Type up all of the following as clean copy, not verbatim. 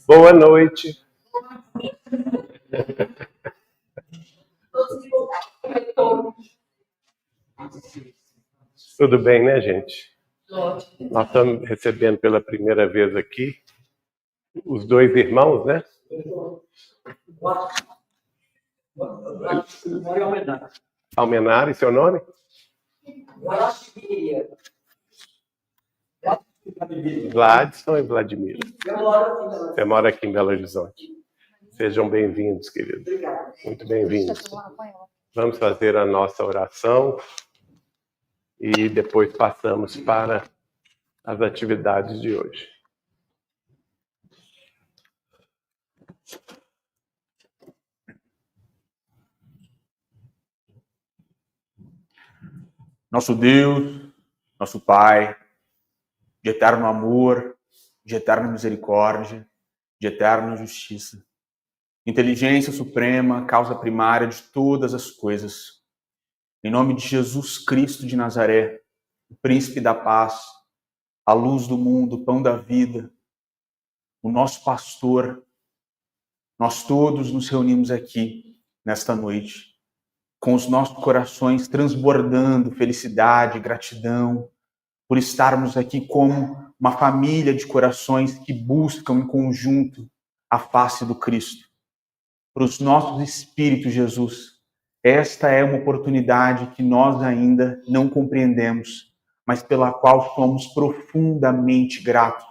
Boa noite. Tudo bem, né, gente? Nós estamos recebendo pela primeira vez aqui os dois irmãos, né? Almenara, seu nome? Gladson e Vladimir. Você mora aqui em Belo Horizonte. Sejam bem-vindos, queridos. Muito bem-vindos. Vamos fazer a nossa oração e depois passamos para as atividades de hoje. Nosso Deus, nosso Pai, de eterno amor, de eterna misericórdia, de eterna justiça. Inteligência suprema, causa primária de todas as coisas. Em nome de Jesus Cristo de Nazaré, o príncipe da paz, a luz do mundo, o pão da vida, o nosso pastor, nós todos nos reunimos aqui nesta noite, com os nossos corações transbordando felicidade, gratidão, por estarmos aqui como uma família de corações que buscam em conjunto a face do Cristo. Para os nossos espíritos, Jesus, esta é uma oportunidade que nós ainda não compreendemos, mas pela qual somos profundamente gratos.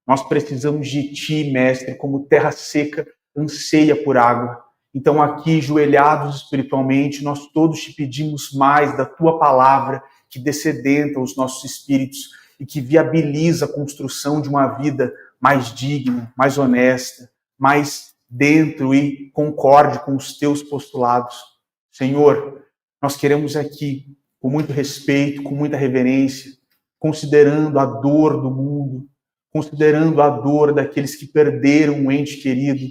Nós precisamos de Ti, Mestre, como terra seca anseia por água. Então aqui, joelhados espiritualmente, nós todos te pedimos mais da Tua palavra, que descedenta os nossos espíritos e que viabiliza a construção de uma vida mais digna, mais honesta, mais dentro e concorde com os Teus postulados. Senhor, nós queremos aqui, com muito respeito, com muita reverência, considerando a dor do mundo, considerando a dor daqueles que perderam um ente querido,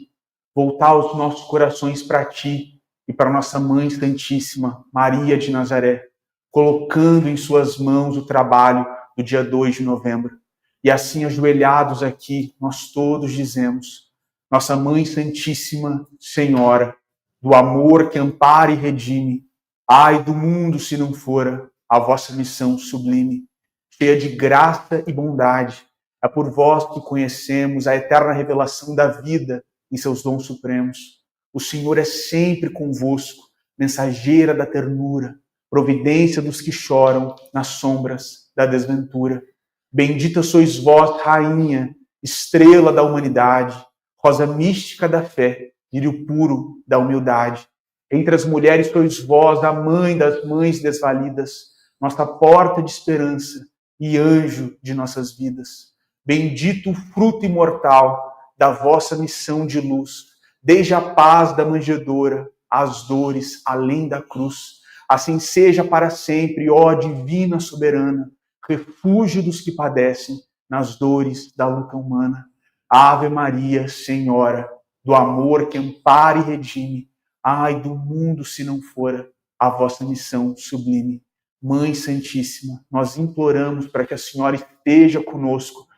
voltar os nossos corações para Ti e para nossa Mãe Santíssima, Maria de Nazaré, colocando em suas mãos o trabalho do dia 2 de novembro. E assim, ajoelhados aqui, nós todos dizemos, nossa Mãe Santíssima Senhora, do amor que ampara e redime, ai do mundo se não fora a vossa missão sublime, cheia de graça e bondade, é por vós que conhecemos a eterna revelação da vida em seus dons supremos. O Senhor é sempre convosco, mensageira da ternura, providência dos que choram nas sombras da desventura. Bendita sois vós, Rainha, estrela da humanidade, rosa mística da fé, lírio puro da humildade. Entre as mulheres sois vós, a mãe das mães desvalidas, nossa porta de esperança e anjo de nossas vidas. Bendito o fruto imortal da vossa missão de luz, desde a paz da manjedoura, às dores além da cruz. Assim seja para sempre, ó divina soberana, refúgio dos que padecem nas dores da luta humana. Ave Maria, Senhora, do amor que ampara e redime, ai do mundo se não fora a vossa missão sublime. Mãe Santíssima, nós imploramos para que a Senhora esteja conosco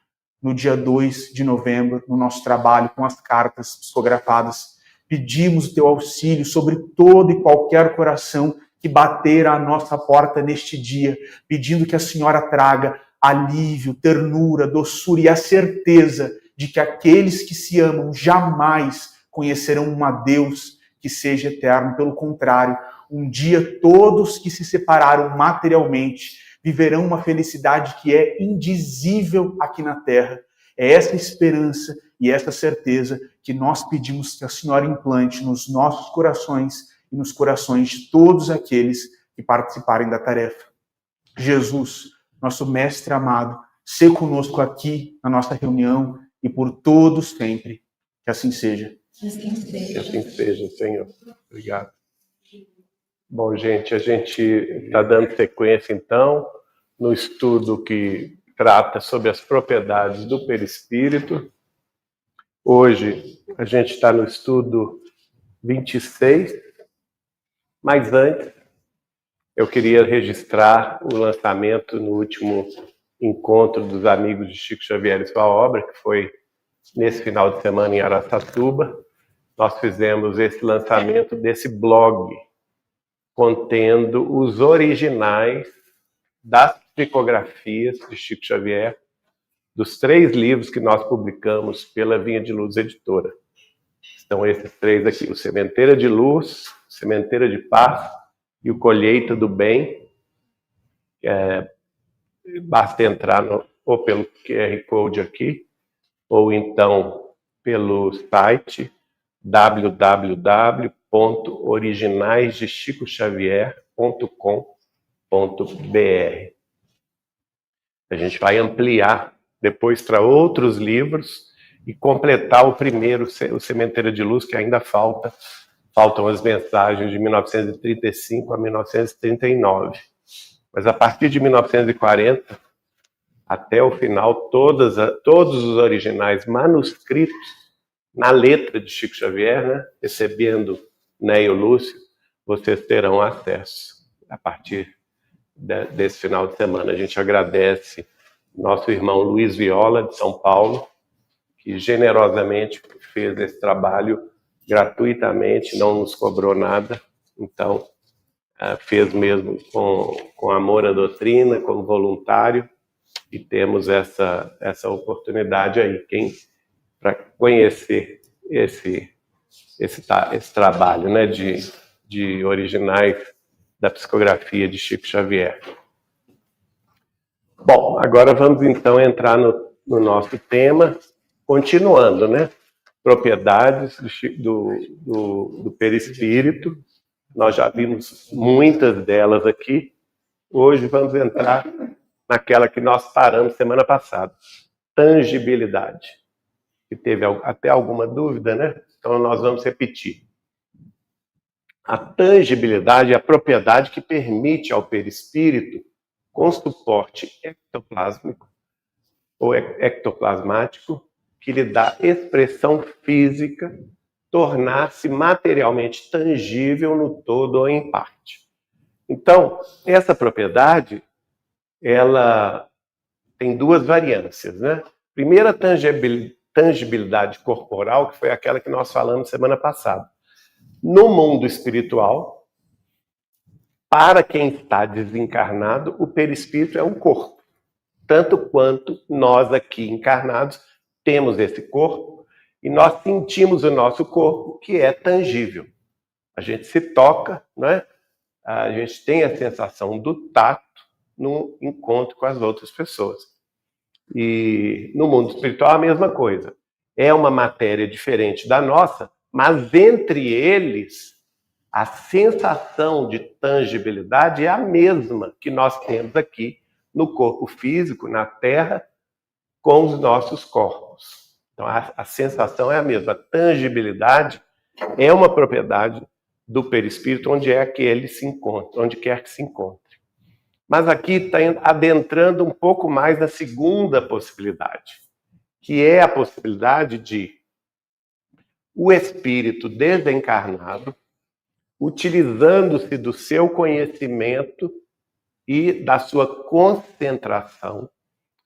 no dia 2 de novembro, no nosso trabalho com as cartas psicografadas. Pedimos o teu auxílio sobre todo e qualquer coração que bater à nossa porta neste dia, pedindo que a Senhora traga alívio, ternura, doçura e a certeza de que aqueles que se amam jamais conhecerão um Deus que seja eterno. Pelo contrário, um dia todos que se separaram materialmente viverão uma felicidade que é indizível aqui na Terra. É essa esperança e essa certeza que nós pedimos que a Senhora implante nos nossos corações e nos corações de todos aqueles que participarem da tarefa. Jesus, nosso Mestre amado, sê conosco aqui na nossa reunião e por todos sempre. Que assim seja. Que assim seja, Senhor. Obrigado. Bom, gente, a gente está dando sequência, então, no estudo que trata sobre as propriedades do perispírito. Hoje, a gente está no estudo 26, mas antes, eu queria registrar o lançamento no último encontro dos amigos de Chico Xavier e sua obra, que foi nesse final de semana em Araçatuba. Nós fizemos esse lançamento desse blog, contendo os originais das psicografias de Chico Xavier, dos 3 livros que nós publicamos pela Vinha de Luz Editora. Então, esses 3 aqui, o Sementeira de Luz, Sementeira de Paz e o Colheita do Bem. Basta entrar ou pelo QR Code aqui, ou então pelo site www.originaisdechicoxavier.com.br. A gente vai ampliar depois para outros livros e completar o primeiro, o Sementeira de Luz, que ainda faltam as mensagens de 1935 a 1939. Mas a partir de 1940, até o final, todos os originais manuscritos, na letra de Chico Xavier, né, recebendo Neio Lúcio, vocês terão acesso a partir desse final de semana. A gente agradece nosso irmão Luiz Viola, de São Paulo, que generosamente fez esse trabalho gratuitamente, não nos cobrou nada. Então, fez mesmo com amor à doutrina, como voluntário, e temos essa oportunidade aí, para conhecer esse trabalho, né, de originais da psicografia de Chico Xavier. Bom, agora vamos então entrar no nosso tema, continuando, né? Propriedades do perispírito. Nós já vimos muitas delas aqui. Hoje vamos entrar naquela que nós paramos semana passada, tangibilidade. Que teve até alguma dúvida, né? Então nós vamos repetir. A tangibilidade é a propriedade que permite ao perispírito, com suporte ectoplásmico ou ectoplasmático, que lhe dá expressão física, tornar-se materialmente tangível no todo ou em parte. Então, essa propriedade, ela tem 2 variâncias, né? Primeira, tangibilidade corporal, que foi aquela que nós falamos semana passada. No mundo espiritual, para quem está desencarnado, o perispírito é um corpo. Tanto quanto nós aqui encarnados temos esse corpo e nós sentimos o nosso corpo, que é tangível. A gente se toca, né? A gente tem a sensação do tato no encontro com as outras pessoas. E no mundo espiritual a mesma coisa. É uma matéria diferente da nossa, mas entre eles a sensação de tangibilidade é a mesma que nós temos aqui no corpo físico, na Terra, com os nossos corpos. Então a sensação é a mesma. A tangibilidade é uma propriedade do perispírito onde é que ele se encontra, onde quer que se encontre. Mas aqui está adentrando um pouco mais na segunda possibilidade, que é a possibilidade de o espírito desencarnado, utilizando-se do seu conhecimento e da sua concentração,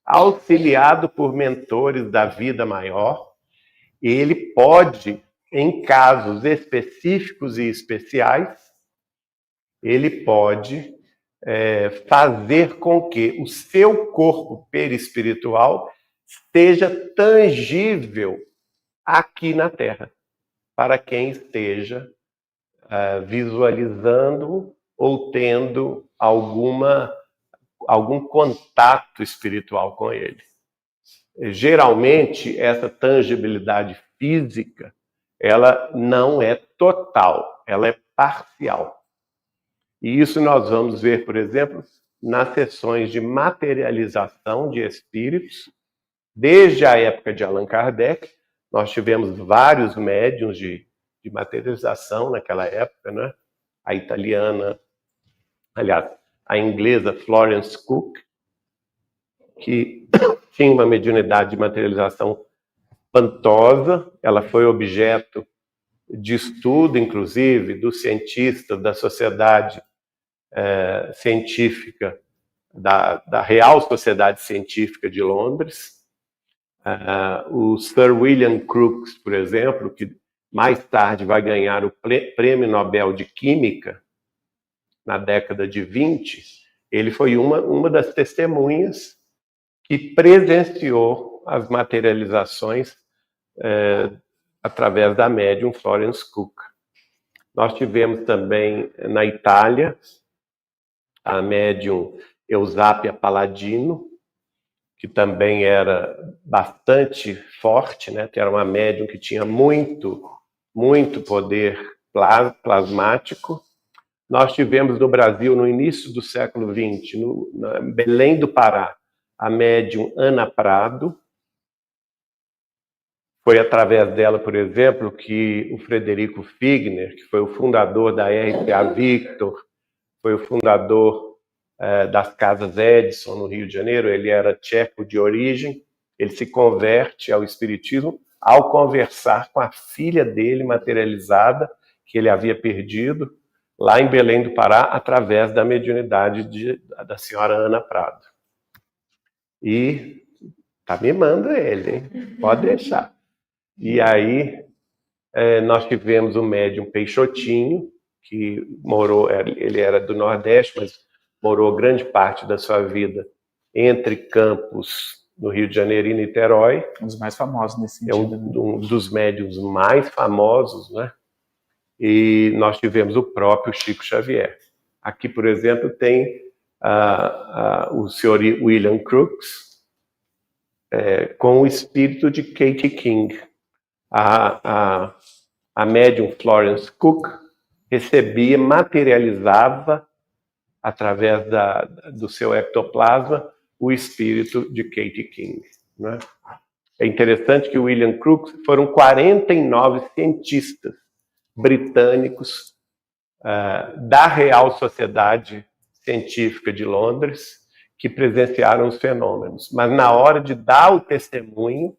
auxiliado por mentores da vida maior, ele pode, em casos específicos e especiais, ele pode fazer com que o seu corpo perispiritual seja tangível aqui na Terra, para quem esteja visualizando ou tendo algum contato espiritual com ele. Geralmente, essa tangibilidade física, ela não é total, ela é parcial. E isso nós vamos ver, por exemplo, nas sessões de materialização de espíritos. Desde a época de Allan Kardec, nós tivemos vários médiuns de materialização naquela época, né? A italiana, aliás, a inglesa Florence Cook, que tinha uma mediunidade de materialização espantosa. Ela foi objeto de estudo, inclusive, do cientista da Sociedade Científica da Real Sociedade Científica de Londres. O Sir William Crookes, por exemplo, que mais tarde vai ganhar o Prêmio Nobel de Química, na década de 20, ele foi uma das testemunhas que presenciou as materializações através da médium Florence Cook. Nós tivemos também na Itália a médium Eusápia Palladino, que também era bastante forte, né? Que era uma médium que tinha muito poder plasmático. Nós tivemos no Brasil, no início do século XX, na Belém do Pará, a médium Ana Prado. Foi através dela, por exemplo, que o Frederico Figner, que foi o fundador da RCA Victor, foi o fundador das Casas Edison, no Rio de Janeiro, ele era tcheco de origem, ele se converte ao espiritismo ao conversar com a filha dele materializada, que ele havia perdido, lá em Belém do Pará, através da mediunidade da senhora Ana Prado. E tá mimando ele, hein? Pode deixar. E aí nós tivemos o médium Peixotinho, que morou, ele era do Nordeste, mas morou grande parte da sua vida entre Campos, no Rio de Janeiro, e Niterói. Um dos mais famosos nesse sentido. É um dos médiums mais famosos, né? E nós tivemos o próprio Chico Xavier. Aqui, por exemplo, tem o senhor William Crookes com o espírito de Katie King. A médium Florence Cook recebia, materializava, através do seu ectoplasma, o espírito de Katie King. Né? É interessante que o William Crookes foram 49 cientistas britânicos da Real Sociedade Científica de Londres que presenciaram os fenômenos. Mas na hora de dar o testemunho,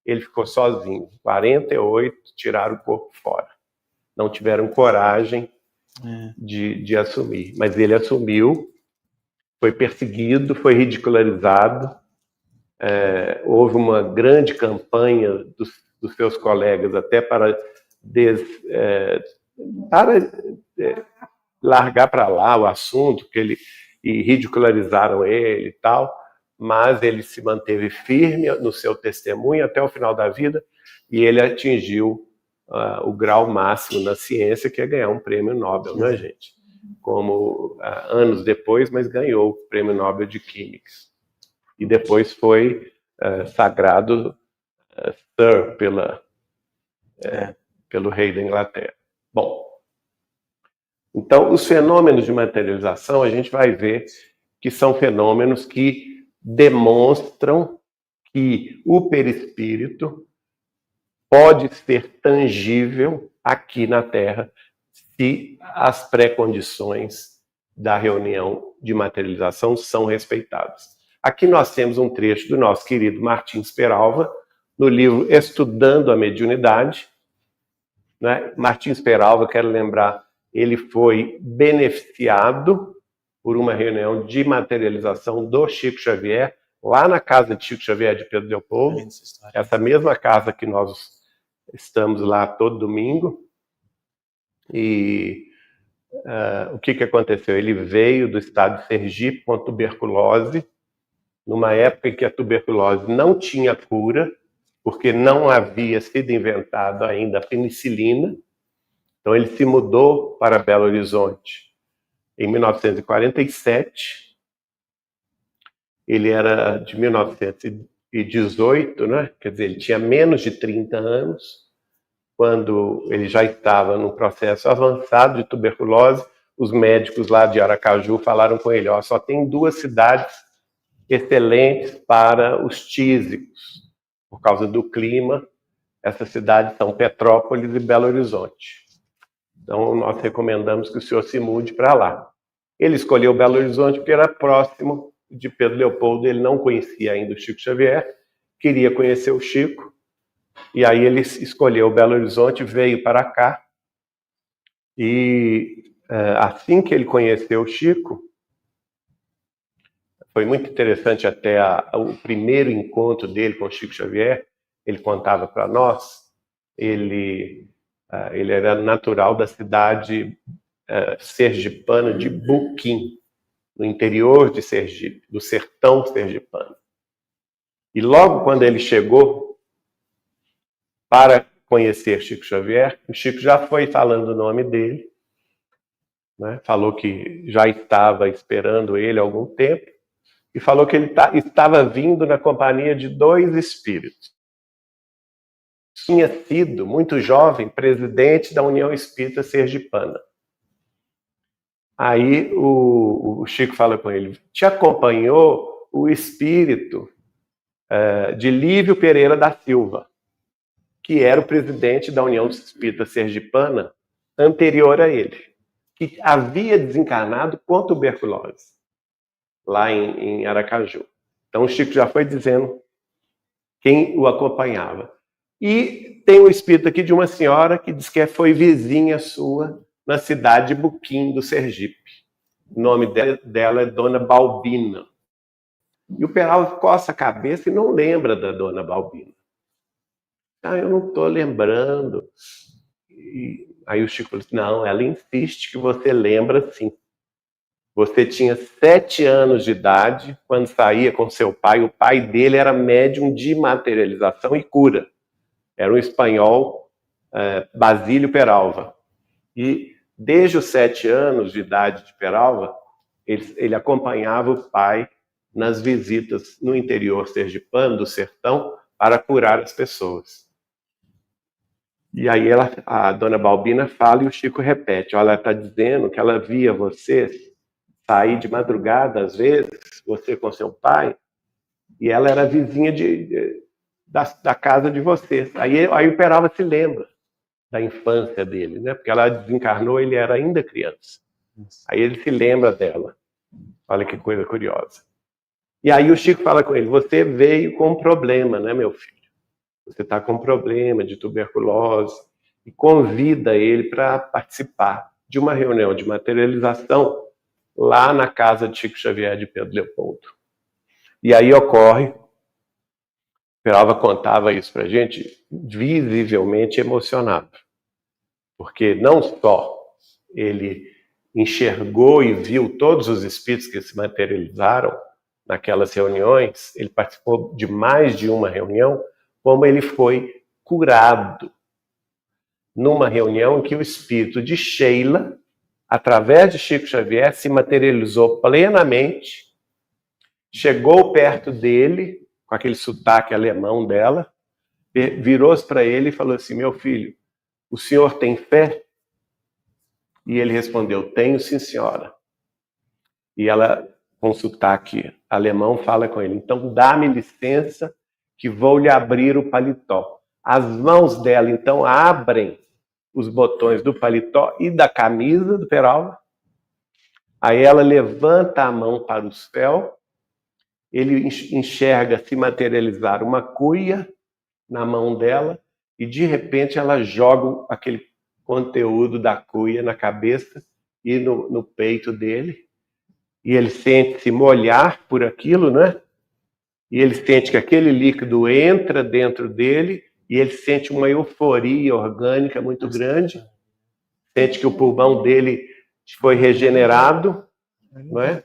ele ficou sozinho. 48 tiraram o corpo fora. Não tiveram coragem de assumir. Mas ele assumiu, foi perseguido, foi ridicularizado. Houve uma grande campanha dos seus colegas até para largar para lá o assunto, e ridicularizaram ele e tal, mas ele se manteve firme no seu testemunho até o final da vida, e ele atingiu o grau máximo na ciência, que é ganhar um prêmio Nobel, né, gente? Como anos depois, mas ganhou o prêmio Nobel de Química. E depois foi sagrado Sir pelo rei da Inglaterra. Bom, então os fenômenos de materialização a gente vai ver que são fenômenos que demonstram que o perispírito pode ser tangível aqui na Terra se as pré-condições da reunião de materialização são respeitadas. Aqui nós temos um trecho do nosso querido Martins Peralva, no livro Estudando a Mediunidade. Né? Martins Peralva, quero lembrar, ele foi beneficiado por uma reunião de materialização do Chico Xavier, lá na casa de Chico Xavier de Pedro Leopoldo, essa mesma casa que nós estamos lá todo domingo. E o que aconteceu? Ele veio do estado de Sergipe com tuberculose, numa época em que a tuberculose não tinha cura, porque não havia sido inventado ainda a penicilina. Então ele se mudou para Belo Horizonte em 1947. Ele era de 1918, né? Quer dizer, ele tinha menos de 30 anos, quando ele já estava num processo avançado de tuberculose. Os médicos lá de Aracaju falaram com ele, só tem 2 cidades excelentes para os tísicos, por causa do clima. Essas cidades são Petrópolis e Belo Horizonte. Então, nós recomendamos que o senhor se mude para lá. Ele escolheu Belo Horizonte porque era próximo de Pedro Leopoldo, ele não conhecia ainda o Chico Xavier, queria conhecer o Chico, e aí ele escolheu Belo Horizonte, veio para cá, e assim que ele conheceu o Chico, foi muito interessante até o primeiro encontro dele com o Chico Xavier. Ele contava para nós, ele era natural da cidade sergipana de Buquim, no interior de Sergipe, do sertão sergipano. E logo quando ele chegou para conhecer Chico Xavier, o Chico já foi falando o nome dele, né? Falou que já estava esperando ele há algum tempo, e falou que ele estava vindo na companhia de 2 espíritos. Tinha sido, muito jovem, presidente da União Espírita Sergipana. Aí o Chico fala com ele: te acompanhou o espírito de Lívio Pereira da Silva, que era o presidente da União Espírita Sergipana anterior a ele, que havia desencarnado com tuberculose, lá em Aracaju. Então o Chico já foi dizendo quem o acompanhava. E tem um espírito aqui de uma senhora que diz que foi vizinha sua na cidade de Buquim, do Sergipe. O nome dela é Dona Balbina. E o Peralva coça a cabeça e não lembra da Dona Balbina. Eu não estou lembrando. Aí o Chico falou assim: não, ela insiste que você lembra sim. Você tinha 7 anos de idade quando saía com seu pai. O pai dele era médium de materialização e cura. Era um espanhol, Basílio Peralva. E desde os 7 anos de idade de Peralva, ele acompanhava o pai nas visitas no interior sergipano, do sertão, para curar as pessoas. E aí a Dona Balbina fala e o Chico repete: olha, ela está dizendo que ela via você sair de madrugada, às vezes, você com seu pai, e ela era vizinha da casa de vocês. Aí o Peralva se lembra da infância dele, né? Porque ela desencarnou, ele era ainda criança. Aí ele se lembra dela. Olha que coisa curiosa. E aí o Chico fala com ele: você veio com um problema, né, meu filho? Você está com um problema de tuberculose. E convida ele para participar de uma reunião de materialização lá na casa de Chico Xavier de Pedro Leopoldo. E aí ocorre, Peralva contava isso para a gente, visivelmente emocionado. Porque não só ele enxergou e viu todos os espíritos que se materializaram naquelas reuniões, ele participou de mais de uma reunião, como ele foi curado numa reunião em que o espírito de Sheila, através de Chico Xavier, se materializou plenamente, chegou perto dele, com aquele sotaque alemão dela, virou-se para ele e falou assim: meu filho, o senhor tem fé? E ele respondeu: tenho, sim, senhora. E ela, com sotaque alemão, fala com ele: então dá-me licença que vou lhe abrir o paletó. As mãos dela, então, abrem os botões do paletó e da camisa do Peralva. Aí ela levanta a mão para o céu, ele enxerga se materializar uma cuia na mão dela e, de repente, ela joga aquele conteúdo da cuia na cabeça e no peito dele. E ele sente-se molhar por aquilo, né? E ele sente que aquele líquido entra dentro dele e ele sente uma euforia orgânica muito grande. Sente que o pulmão dele foi regenerado, não é?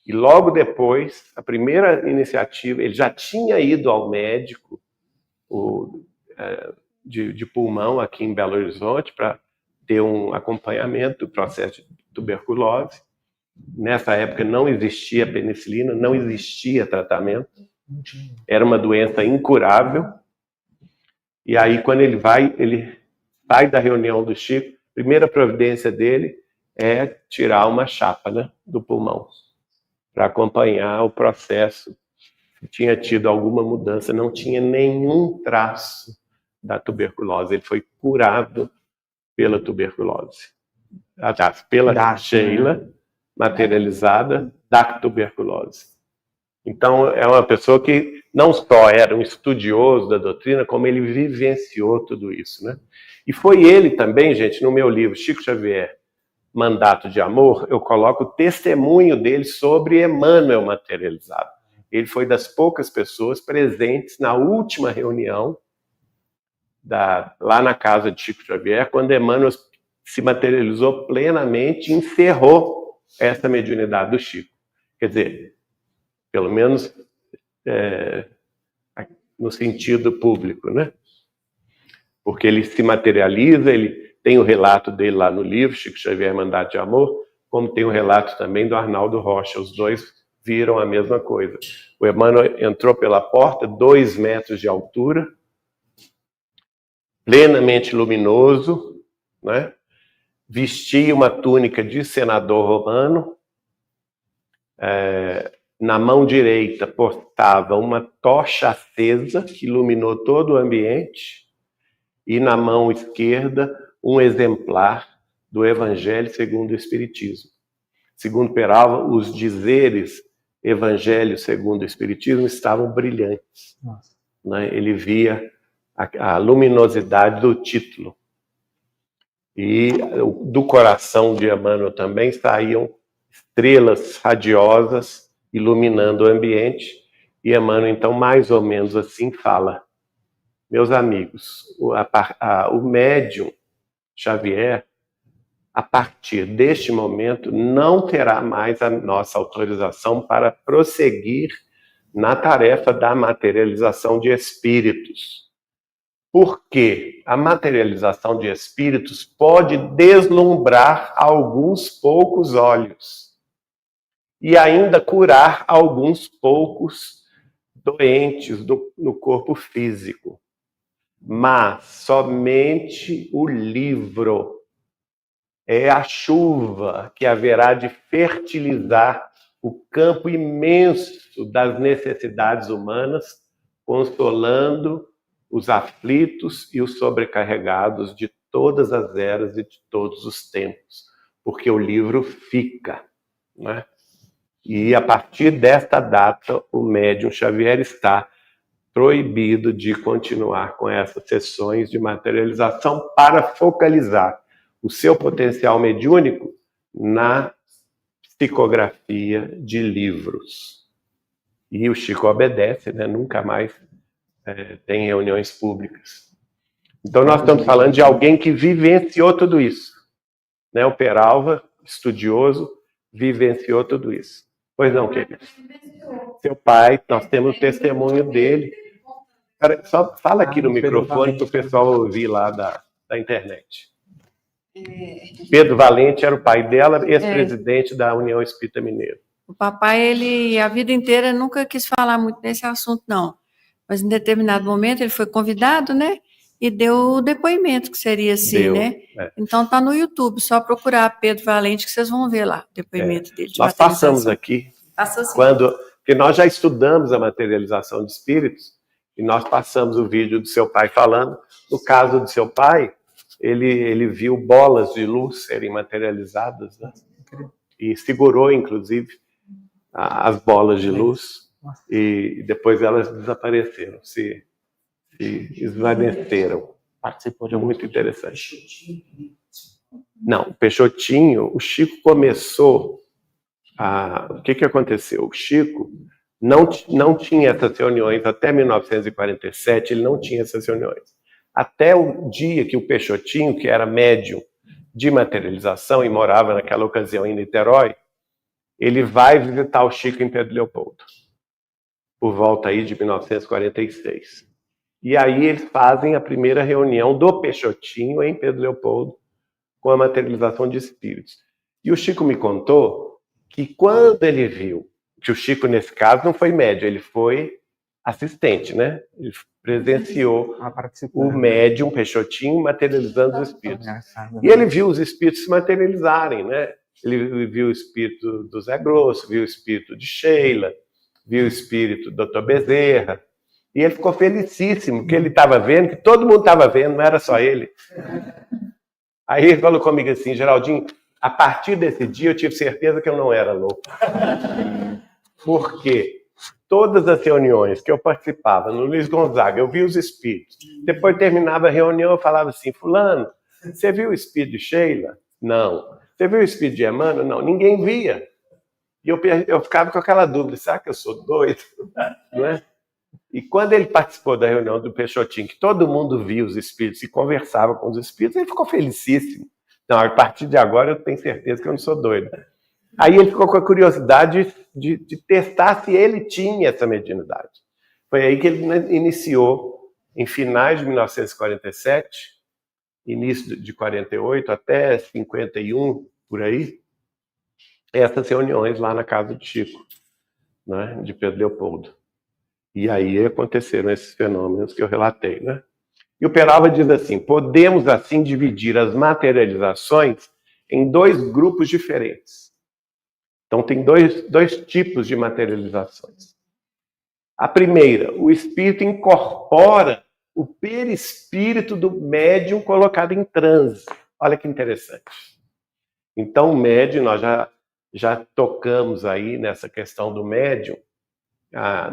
E logo depois, a primeira iniciativa, ele já tinha ido ao médico de pulmão aqui em Belo Horizonte para ter um acompanhamento do processo de tuberculose. Nessa época não existia penicilina, não existia tratamento. Era uma doença incurável. E aí, quando ele sai da reunião do Chico, a primeira providência dele é tirar uma chapa, né, do pulmão, para acompanhar o processo. Se tinha tido alguma mudança, não tinha nenhum traço da tuberculose. Ele foi curado pela tuberculose. Pela Sheila, materializada da tuberculose. Então, é uma pessoa que não só era um estudioso da doutrina, como ele vivenciou tudo isso, né? E foi ele também, gente, no meu livro, Chico Xavier, Mandato de Amor, eu coloco o testemunho dele sobre Emmanuel materializado. Ele foi das poucas pessoas presentes na última reunião lá na casa de Chico Xavier, quando Emmanuel se materializou plenamente e encerrou essa mediunidade do Chico. Quer dizer, pelo menos no sentido público, né? Porque ele se materializa, ele tem o relato dele lá no livro, Chico Xavier, Mandato de Amor, como tem o relato também do Arnaldo Rocha. Os dois viram a mesma coisa. O Emmanuel entrou pela porta, 2 metros de altura, plenamente luminoso, né? Vestia uma túnica de senador romano, na mão direita portava uma tocha acesa que iluminou todo o ambiente, e na mão esquerda um exemplar do Evangelho segundo o Espiritismo. Segundo Peralva, os dizeres Evangelho segundo o Espiritismo estavam brilhantes. Né? Ele via a luminosidade do título. E do coração de Emmanuel também saíam estrelas radiosas iluminando o ambiente. E Emmanuel, então, mais ou menos assim fala: meus amigos, o médium Xavier, a partir deste momento, não terá mais a nossa autorização para prosseguir na tarefa da materialização de espíritos. Porque a materialização de espíritos pode deslumbrar alguns poucos olhos e ainda curar alguns poucos doentes no corpo físico. Mas somente o livro é a chuva que haverá de fertilizar o campo imenso das necessidades humanas, consolando os aflitos e os sobrecarregados de todas as eras e de todos os tempos, porque o livro fica, né? E a partir desta data, o médium Xavier está proibido de continuar com essas sessões de materialização para focalizar o seu potencial mediúnico na psicografia de livros. E o Chico obedece, né? Nunca mais tem reuniões públicas. Então nós estamos falando de alguém que vivenciou tudo isso. Né? O Peralva, estudioso, vivenciou tudo isso. Pois não, querido? Seu pai, nós temos o testemunho dele. Cara, só fala aqui no microfone para o pessoal ouvir lá da internet. Pedro Valente era o pai dela, ex-presidente da União Espírita Mineira. O papai, ele, a vida inteira, nunca quis falar muito nesse assunto, não. Mas em determinado momento ele foi convidado, né? E deu o depoimento, que seria assim, né? Então tá no YouTube, só procurar Pedro Valente que vocês vão ver lá o depoimento dele. Nós passamos aqui, porque nós já estudamos a materialização de espíritos, e nós passamos o vídeo do seu pai falando. No caso do seu pai, ele viu bolas de luz serem materializadas, né? E segurou, inclusive, as bolas de luz, e depois elas desapareceram, se esvaneceram. Participou de muito interessante. Não, o Peixotinho, o Chico começou o que aconteceu? O Chico não tinha essas reuniões até 1947, ele não tinha essas reuniões. Até o dia que o Peixotinho, que era médium de materialização e morava naquela ocasião em Niterói, ele vai visitar o Chico em Pedro Leopoldo, por volta aí de 1946. E aí eles fazem a primeira reunião do Peixotinho em Pedro Leopoldo com a materialização de espíritos. E o Chico me contou que quando ele viu, que o Chico nesse caso não foi médium, ele foi assistente, né? Ele presenciou o médium Peixotinho materializando os espíritos. E ele viu os espíritos se materializarem, né? Ele viu o espírito do Zé Grosso, viu o espírito de Sheila, viu o espírito do Dr. Bezerra. E ele ficou felicíssimo, que ele estava vendo, que todo mundo estava vendo, não era só ele. Aí ele falou comigo assim: Geraldinho, a partir desse dia eu tive certeza que eu não era louco. Porque todas as reuniões que eu participava no Luiz Gonzaga, eu via os espíritos. Depois terminava a reunião, eu falava assim: fulano, você viu o espírito de Sheila? Não. Você viu o espírito de Emmanuel? Não, ninguém via. E eu ficava com aquela dúvida, será que eu sou doido? Não é? E quando ele participou da reunião do Peixotinho, que todo mundo via os espíritos e conversava com os espíritos, ele ficou felicíssimo. Não, a partir de agora eu tenho certeza que eu não sou doido. Aí ele ficou com a curiosidade de testar se ele tinha essa mediunidade. Foi aí que ele iniciou, em finais de 1947, início de 48 até 51, por aí, essas reuniões lá na casa de Chico, né, de Pedro Leopoldo. E aí aconteceram esses fenômenos que eu relatei, né? E o Peralva diz assim: podemos assim dividir as materializações em dois grupos diferentes. Então tem dois tipos de materializações. A primeira, o espírito incorpora o perispírito do médium colocado em transe. Olha que interessante. Então o médium, nós já tocamos aí nessa questão do médium,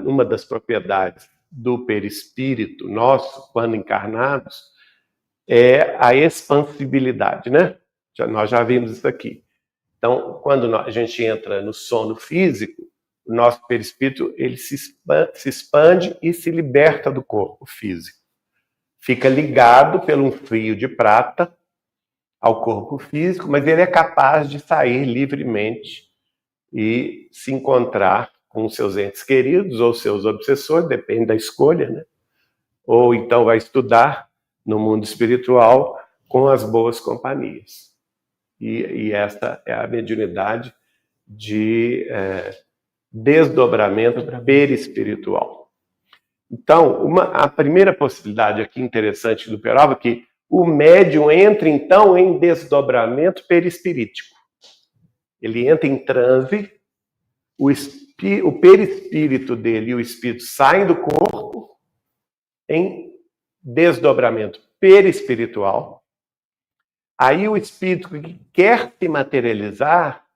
uma das propriedades do perispírito nosso, quando encarnados, é a expansibilidade, né? Nós já vimos isso aqui. Então, quando a gente entra no sono físico, o nosso perispírito ele se expande e se liberta do corpo físico. Fica ligado pelo um fio de prata ao corpo físico, mas ele é capaz de sair livremente e se encontrar com seus entes queridos ou seus obsessores, depende da escolha, né? Ou então vai estudar no mundo espiritual com as boas companhias. E esta é a mediunidade de desdobramento perispiritual. Então, a primeira possibilidade aqui interessante do Peralva é que o médium entra, então, em desdobramento perispirítico. Ele entra em transe, o perispírito dele e o espírito saem do corpo em desdobramento perispiritual. Aí o espírito que quer se materializar,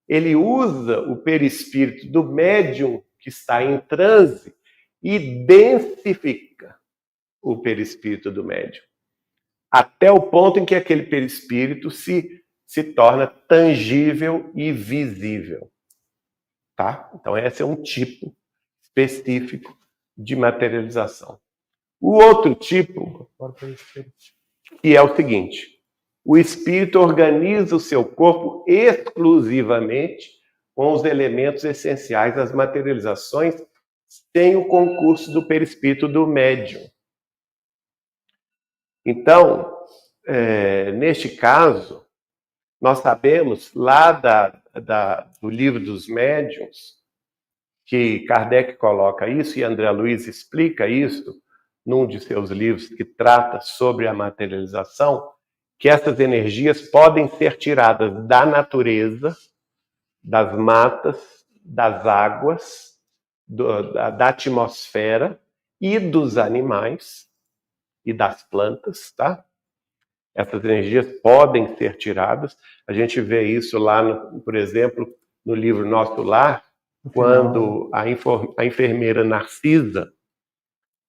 ele usa o perispírito do médium que está em transe e densifica o perispírito do médium, até o ponto em que aquele perispírito se torna tangível e visível. Tá? Então esse é um tipo específico de materialização. O outro tipo, que é o seguinte: o espírito organiza o seu corpo exclusivamente com os elementos essenciais das materializações, sem o concurso do perispírito do médium. Então, neste caso, nós sabemos lá do livro dos médiuns, que Kardec coloca isso, e André Luiz explica isso num de seus livros que trata sobre a materialização, que essas energias podem ser tiradas da natureza, das matas, das águas, da atmosfera e dos animais e das plantas, tá? Essas energias podem ser tiradas. A gente vê isso lá, por exemplo, no livro Nosso Lar, quando a enfermeira Narcisa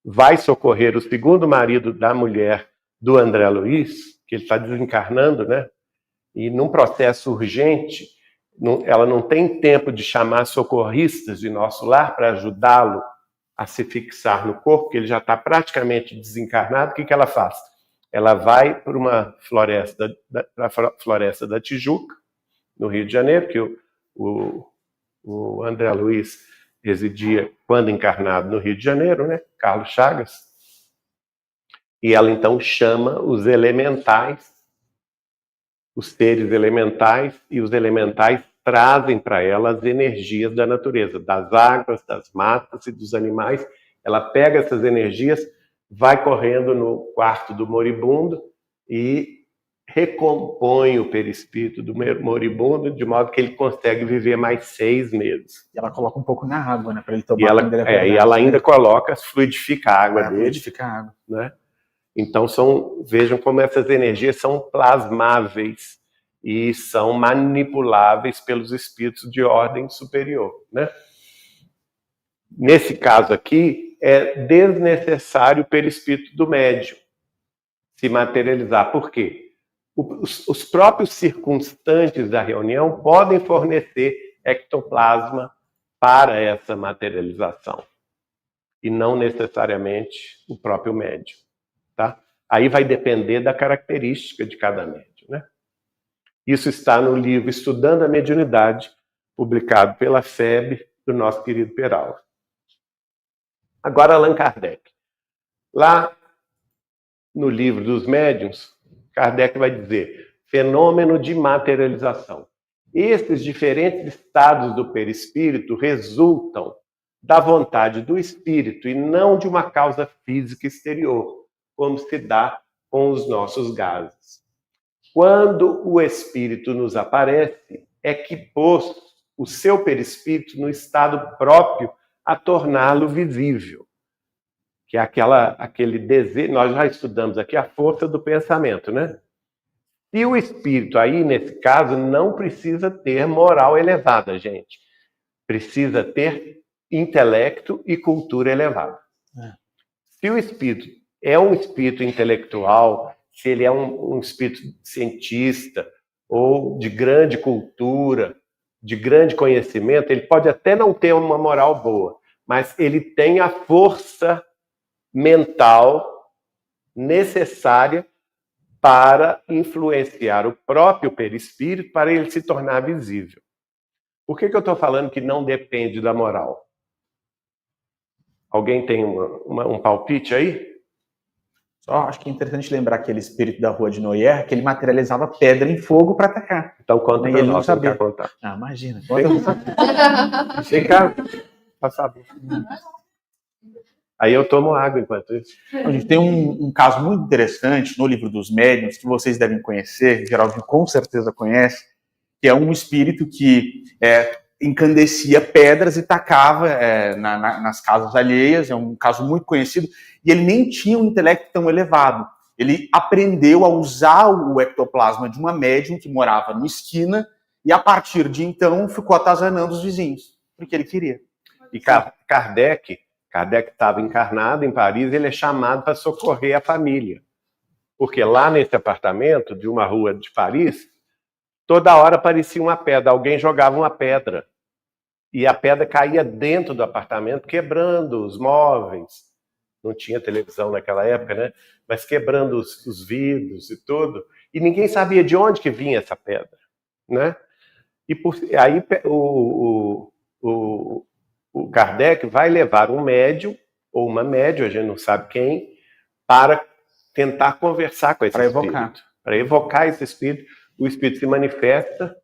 vai socorrer o segundo marido da mulher do André Luiz, que ele está desencarnando, né? E num processo urgente, ela não tem tempo de chamar socorristas de Nosso Lar para ajudá-lo a se fixar no corpo, porque ele já está praticamente desencarnado. O que ela faz? Ela vai para uma floresta, para a Floresta da Tijuca, no Rio de Janeiro, que o André Luiz residia, quando encarnado, no Rio de Janeiro, né? Carlos Chagas. E ela então chama os elementais, os seres elementais, e os elementais trazem para ela as energias da natureza, das águas, das matas e dos animais. Ela pega essas energias, vai correndo no quarto do moribundo e recompõe o perispírito do moribundo, de modo que ele consegue viver mais 6 meses. E ela coloca um pouco na água, né, para ele tomar. E ela ainda coloca, fluidifica a água dele. Fluidifica a água. Né? Então, vejam como essas energias são plasmáveis e são manipuláveis pelos espíritos de ordem superior. Né? Nesse caso aqui, é desnecessário o perispírito do médium se materializar. Por quê? os próprios circunstantes da reunião podem fornecer ectoplasma para essa materialização. E não necessariamente o próprio médium. Tá? Aí vai depender da característica de cada médium. Né? Isso está no livro Estudando a Mediunidade, publicado pela FEB, do nosso querido Peralta. Agora, Allan Kardec. Lá no livro dos médiuns, Kardec vai dizer: fenômeno de materialização. Esses diferentes estados do perispírito resultam da vontade do espírito e não de uma causa física exterior, como se dá com os nossos gases. Quando o espírito nos aparece, é que pôs o seu perispírito no estado próprio a torná-lo visível. Que é aquele desejo, nós já estudamos aqui a força do pensamento, né? E o espírito aí, nesse caso, não precisa ter moral elevada, gente. Precisa ter intelecto e cultura elevada. Se o espírito é um espírito intelectual, se ele é um espírito cientista ou de grande cultura, de grande conhecimento, ele pode até não ter uma moral boa, mas ele tem a força mental necessária para influenciar o próprio perispírito para ele se tornar visível. Por que eu estou falando que não depende da moral? Alguém tem um palpite aí? Só acho que é interessante lembrar aquele espírito da rua de Noyer, que ele materializava pedra em fogo para atacar. Então conta ele não nós, sabia não quer contar. Ah, imagina. Vem cá, faz favor. Aí eu tomo água enquanto isso. A gente tem um caso muito interessante no livro dos médiuns, que vocês devem conhecer, Geraldinho com certeza conhece, que é um espírito que encandecia pedras e tacava nas casas alheias. É um caso muito conhecido, e ele nem tinha um intelecto tão elevado. Ele aprendeu a usar o ectoplasma de uma médium que morava no esquina, e a partir de então ficou atazanando os vizinhos, porque ele queria. E Kardec estava encarnado em Paris, ele é chamado para socorrer a família. Porque lá nesse apartamento de uma rua de Paris, toda hora aparecia uma pedra, alguém jogava uma pedra. E a pedra caía dentro do apartamento, quebrando os móveis. Não tinha televisão naquela época, né? Mas quebrando os vidros e tudo. E ninguém sabia de onde que vinha essa pedra, né? E aí o Kardec vai levar um médium, ou uma médium, a gente não sabe quem, para tentar conversar com esse espírito. Para evocar esse espírito. O espírito se manifesta.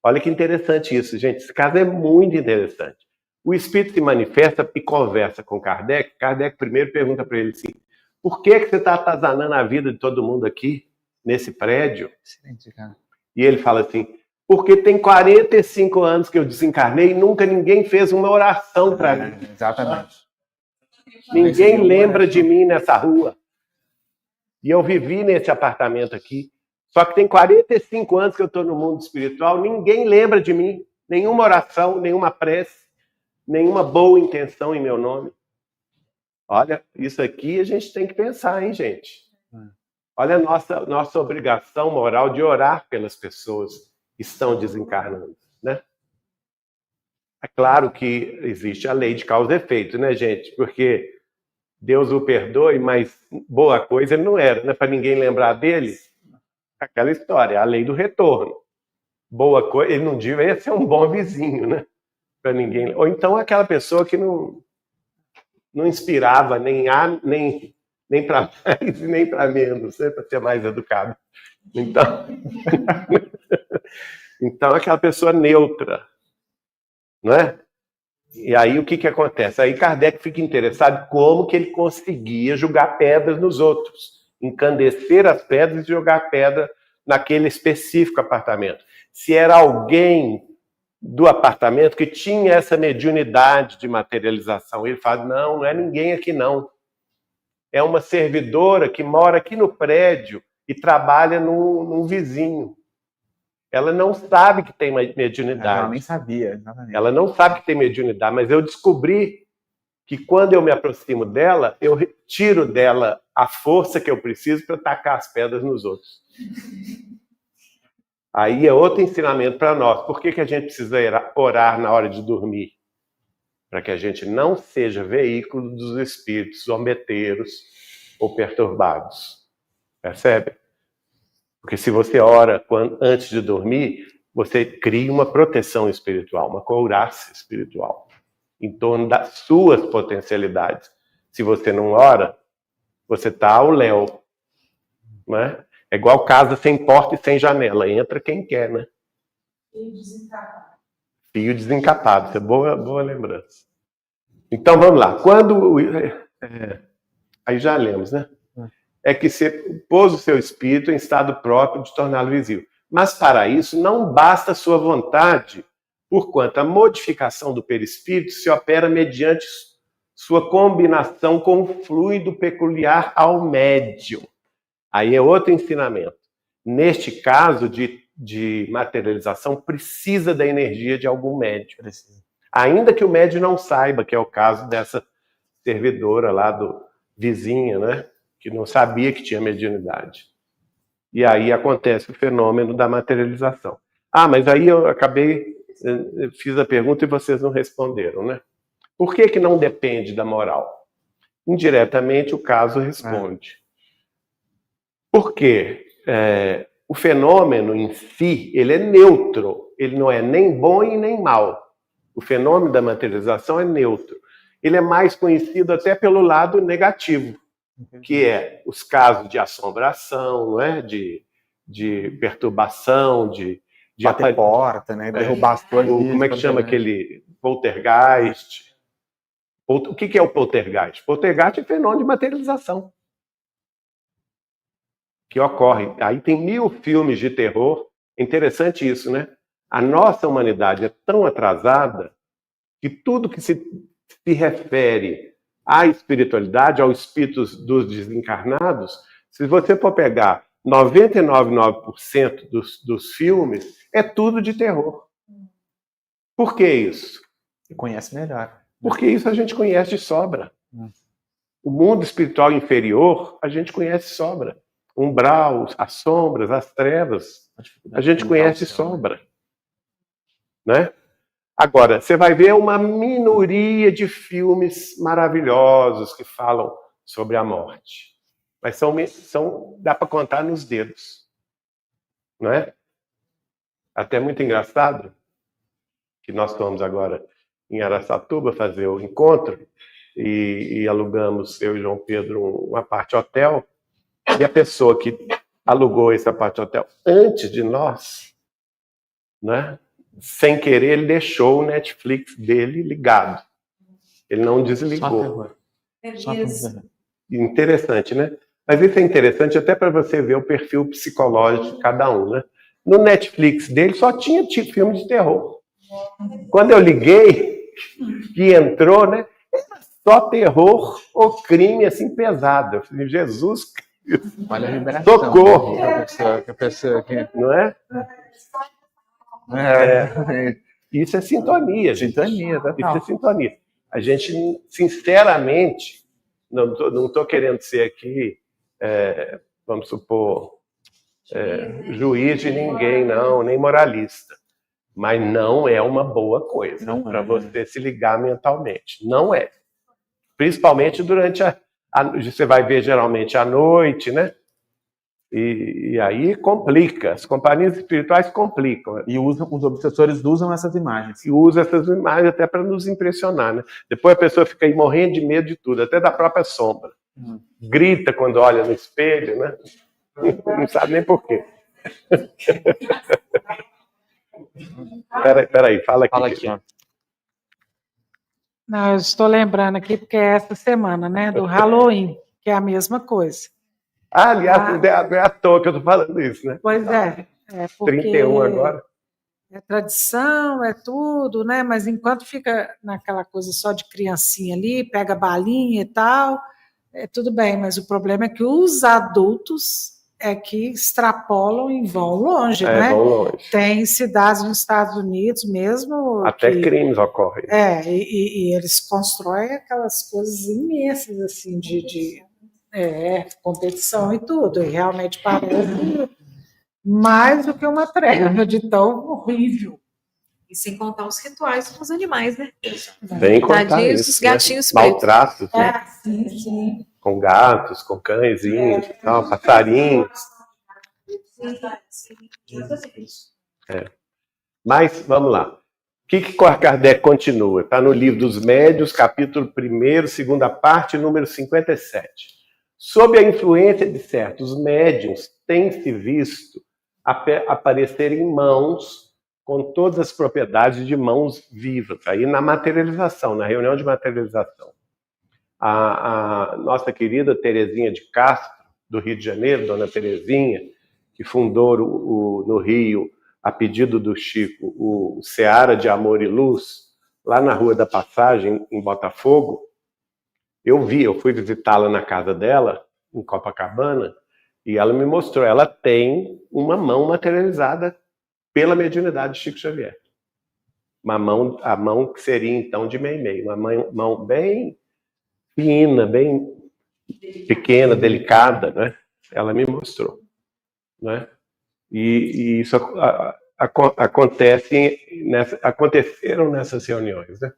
Olha que interessante isso, gente. Esse caso é muito interessante. O espírito se manifesta e conversa com Kardec. Kardec primeiro pergunta para ele assim: por que você está atazanando a vida de todo mundo aqui, nesse prédio? Excelente, cara. E ele fala assim: porque tem 45 anos que eu desencarnei e nunca ninguém fez uma oração para mim. Exatamente. Ninguém lembra de mim nessa rua. E eu vivi nesse apartamento aqui. Só que tem 45 anos que eu estou no mundo espiritual, ninguém lembra de mim. Nenhuma oração, nenhuma prece, nenhuma boa intenção em meu nome. Olha, isso aqui a gente tem que pensar, hein, gente? Olha a nossa obrigação moral de orar pelas pessoas que estão desencarnando, né? É claro que existe a lei de causa e efeito, né, gente? Porque Deus o perdoe, mas boa coisa ele não era, né? Para ninguém lembrar dele. Aquela história, a lei do retorno. Boa coisa, ele não devia ser um bom vizinho, né? Para ninguém. Ou então aquela pessoa que não inspirava nem para mais e nem para menos, né? Para ser mais educado. Então aquela pessoa neutra, não é? E aí o que acontece? Aí Kardec fica interessado como que ele conseguia jogar pedras nos outros. Encandecer as pedras e jogar pedra naquele específico apartamento. Se era alguém do apartamento que tinha essa mediunidade de materialização, ele fala: não é ninguém aqui não. É uma servidora que mora aqui no prédio e trabalha num vizinho. Ela não sabe que tem mediunidade. Ela nem sabia, exatamente. Ela não sabe que tem mediunidade, mas eu descobri que quando eu me aproximo dela, eu retiro dela a força que eu preciso para tacar as pedras nos outros. Aí é outro ensinamento para nós. Por que a gente precisa orar na hora de dormir? Para que a gente não seja veículo dos espíritos zombeteiros ou perturbados. Percebe? Porque se você ora antes de dormir, você cria uma proteção espiritual, uma couraça espiritual em torno das suas potencialidades. Se você não ora, você está ao léu. Né? É igual casa sem porta e sem janela. Entra quem quer, né? Fio desencapado. Fio desencapado. Isso é boa lembrança. Então, vamos lá. Quando... aí já lemos, né? É que você pôs o seu espírito em estado próprio de torná-lo visível. Mas, para isso, não basta a sua vontade, porquanto a modificação do perispírito se opera mediante sua combinação com o fluido peculiar ao médium. Aí é outro ensinamento. Neste caso de materialização, precisa da energia de algum médium. Ainda que o médium não saiba, que é o caso dessa servidora lá do vizinha, né? Que não sabia que tinha mediunidade. E aí acontece o fenômeno da materialização. Mas aí eu fiz a pergunta e vocês não responderam, né? Por que não depende da moral? Indiretamente o caso responde. Porque o fenômeno em si, ele é neutro. Ele não é nem bom e nem mal. O fenômeno da materialização é neutro. Ele é mais conhecido até pelo lado negativo, que é os casos de assombração, não é? de perturbação, de bater porta, né? Derrubar as coisas. Como é que chama aquele poltergeist? O que é o poltergeist? Poltergeist é fenômeno de materialização que ocorre. Aí tem 1000 filmes de terror. Interessante isso, né? A nossa humanidade é tão atrasada que tudo que se refere à espiritualidade, aos espíritos dos desencarnados, se você for pegar 99,9% dos filmes, é tudo de terror. Por que isso? Você conhece melhor. Porque isso a gente conhece de sobra. O mundo espiritual inferior, a gente conhece de sobra. Umbral, as sombras, as trevas, a gente conhece de sobra. Né? Agora, você vai ver uma minoria de filmes maravilhosos que falam sobre a morte. Mas dá para contar nos dedos. Não é? Até muito engraçado que nós fomos agora em Araçatuba fazer o encontro e alugamos, eu e João Pedro, uma parte hotel, e a pessoa que alugou essa parte hotel antes de nós, né? Sem querer, ele deixou o Netflix dele ligado. Ele não desligou. Interessante, né? Mas isso é interessante até para você ver o perfil psicológico de cada um, né? No Netflix dele só tinha filme de terror. Quando eu liguei, que entrou, né? Era só terror ou crime assim pesado. Eu falei, Jesus Cristo. Olha a liberação. Socorro. Que a pessoa aqui. Não é? Isso é sintonia, gente. Sintonia, total. Isso é sintonia. A gente, sinceramente, não estou querendo ser aqui, vamos supor, juiz de ninguém, não, nem moralista. Mas não é uma boa coisa para você se ligar mentalmente. Não é. Principalmente durante você vai ver geralmente à noite, né? E aí complica. As companhias espirituais complicam. E os obsessores usam essas imagens. E usam essas imagens até para nos impressionar, né? Depois a pessoa fica aí morrendo de medo de tudo, até da própria sombra. Grita quando olha no espelho, né? Não sabe nem por quê. Peraí, fala aqui. Fala aqui, ó. Não, eu estou lembrando aqui porque é essa semana, né? Do Halloween, que é a mesma coisa. Aliás, não é à toa que eu estou falando isso, né? Pois é. Porque 31 agora. É tradição, é tudo, né? Mas enquanto fica naquela coisa só de criancinha ali, pega balinha e tal, tudo bem. Mas o problema é que os adultos que extrapolam e vão longe, né? Vão longe. Tem cidades nos Estados Unidos mesmo. Até crimes ocorrem. E eles constroem aquelas coisas imensas, assim, de competição e tudo. E realmente parece mais do que uma treva de tão horrível. E sem contar os rituais com os animais, né? Bem contar Tadinhos isso, dos né? gatinhos pretos. Maltratos, né? Sim, sim. Com gatos, com cãezinhos, tal, passarinhos. Mas, vamos lá. O que Kardec continua? Está no Livro dos Médiuns, capítulo 1º, segunda parte, número 57. Sob a influência de certos médiuns, tem-se visto aparecerem mãos com todas as propriedades de mãos vivas, aí na materialização, na reunião de materialização. A nossa querida Terezinha de Castro, do Rio de Janeiro, Dona Terezinha, que fundou no Rio, a pedido do Chico, o Seara de Amor e Luz, lá na Rua da Passagem, em Botafogo. Eu fui visitá-la na casa dela, em Copacabana, e ela me mostrou, ela tem uma mão materializada pela mediunidade de Chico Xavier. A mão que seria, então, de meio-meio. Uma mão bem fina, bem pequena, delicada, né? Ela me mostrou, né? E isso aconteceram nessas reuniões, né?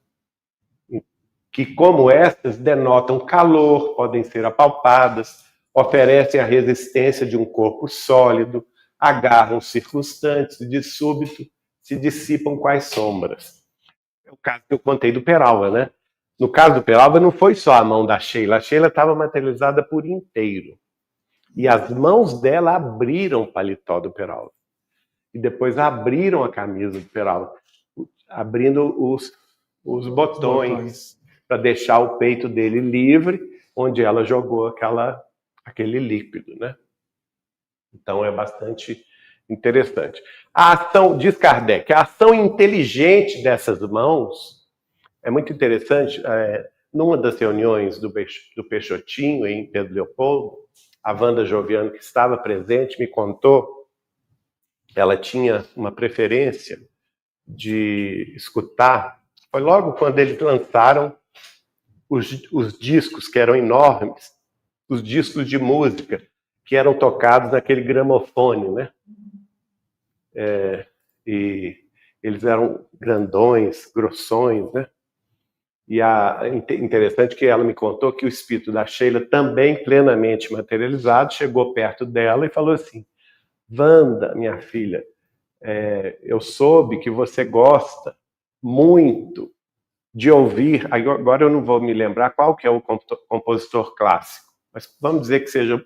Que, como estas, denotam calor, podem ser apalpadas, oferecem a resistência de um corpo sólido, agarram os circunstantes e, de súbito, se dissipam quais sombras. É o caso que eu contei do Peralva, né? No caso do Peralva, não foi só a mão da Sheila. A Sheila estava materializada por inteiro. E as mãos dela abriram o paletó do Peralva. E depois abriram a camisa do Peralva, abrindo os botões para deixar o peito dele livre, onde ela jogou aquele líquido, né? Então é bastante interessante. A ação, diz Kardec, a ação inteligente dessas mãos é muito interessante. Numa das reuniões do Peixotinho, em Pedro Leopoldo, a Wanda Joviano, que estava presente, me contou que ela tinha uma preferência de escutar. Foi logo quando eles lançaram os discos, que eram enormes, os discos de música, que eram tocados naquele gramofone, né? E eles eram grandões, grossões, né? E interessante que ela me contou que o espírito da Sheila, também plenamente materializado, chegou perto dela e falou assim: Wanda, minha filha, eu soube que você gosta muito de ouvir, agora eu não vou me lembrar qual que é o compositor clássico, mas vamos dizer que seja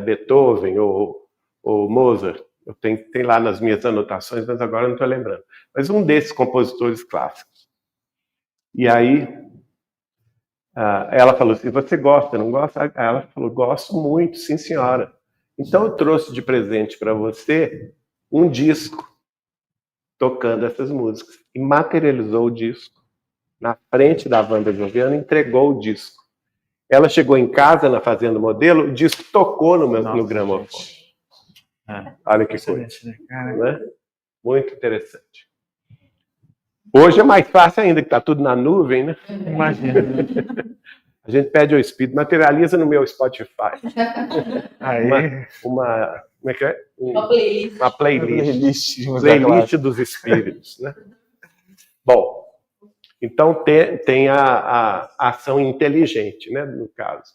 Beethoven ou Mozart. Tem lá nas minhas anotações, mas agora eu não estou lembrando. Mas um desses compositores clássicos. E aí, ela falou assim: você gosta, não gosta? Ela falou: gosto muito, sim senhora. Então eu trouxe de presente para você um disco tocando essas músicas. E materializou o disco na frente da Wanda Joviano, entregou o disco. Ela chegou em casa, na Fazenda Modelo, o disco tocou no gramofone. Olha que coisa. Né? Muito interessante. Hoje é mais fácil ainda, que está tudo na nuvem, né? Imagina. A gente pede ao Espírito, materializa no meu Spotify. Aí. Como é que é? Uma playlist. Playlist dos Espíritos, né? Bom, então tem a ação inteligente, né, no caso.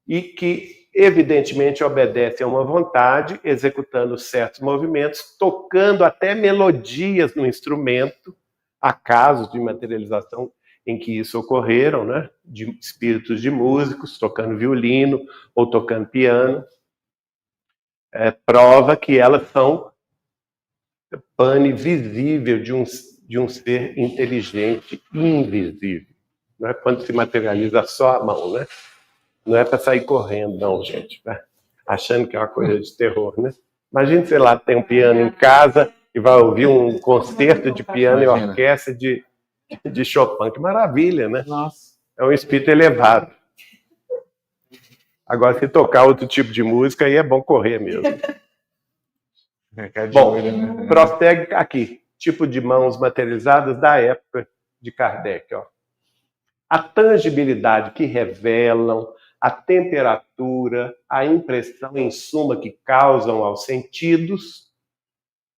E que, evidentemente, obedece a uma vontade, executando certos movimentos, tocando até melodias no instrumento. Há casos de materialização em que isso ocorreram, né? De espíritos de músicos tocando violino ou tocando piano. Prova que elas são pane visível de um ser inteligente invisível. Não é quando se materializa só a mão, né? Não é para sair correndo, não, gente. Né? Achando que é uma coisa de terror, né? Imagina, sei lá, tem um piano em casa e vai ouvir um concerto de piano e orquestra de Chopin. Que maravilha, né? Nossa. É um espírito elevado. Agora, se tocar outro tipo de música, aí é bom correr mesmo. Bom, prossegue aqui. Tipo de mãos materializadas da época de Kardec. Ó. A tangibilidade que revelam, a temperatura, a impressão, em suma, que causam aos sentidos,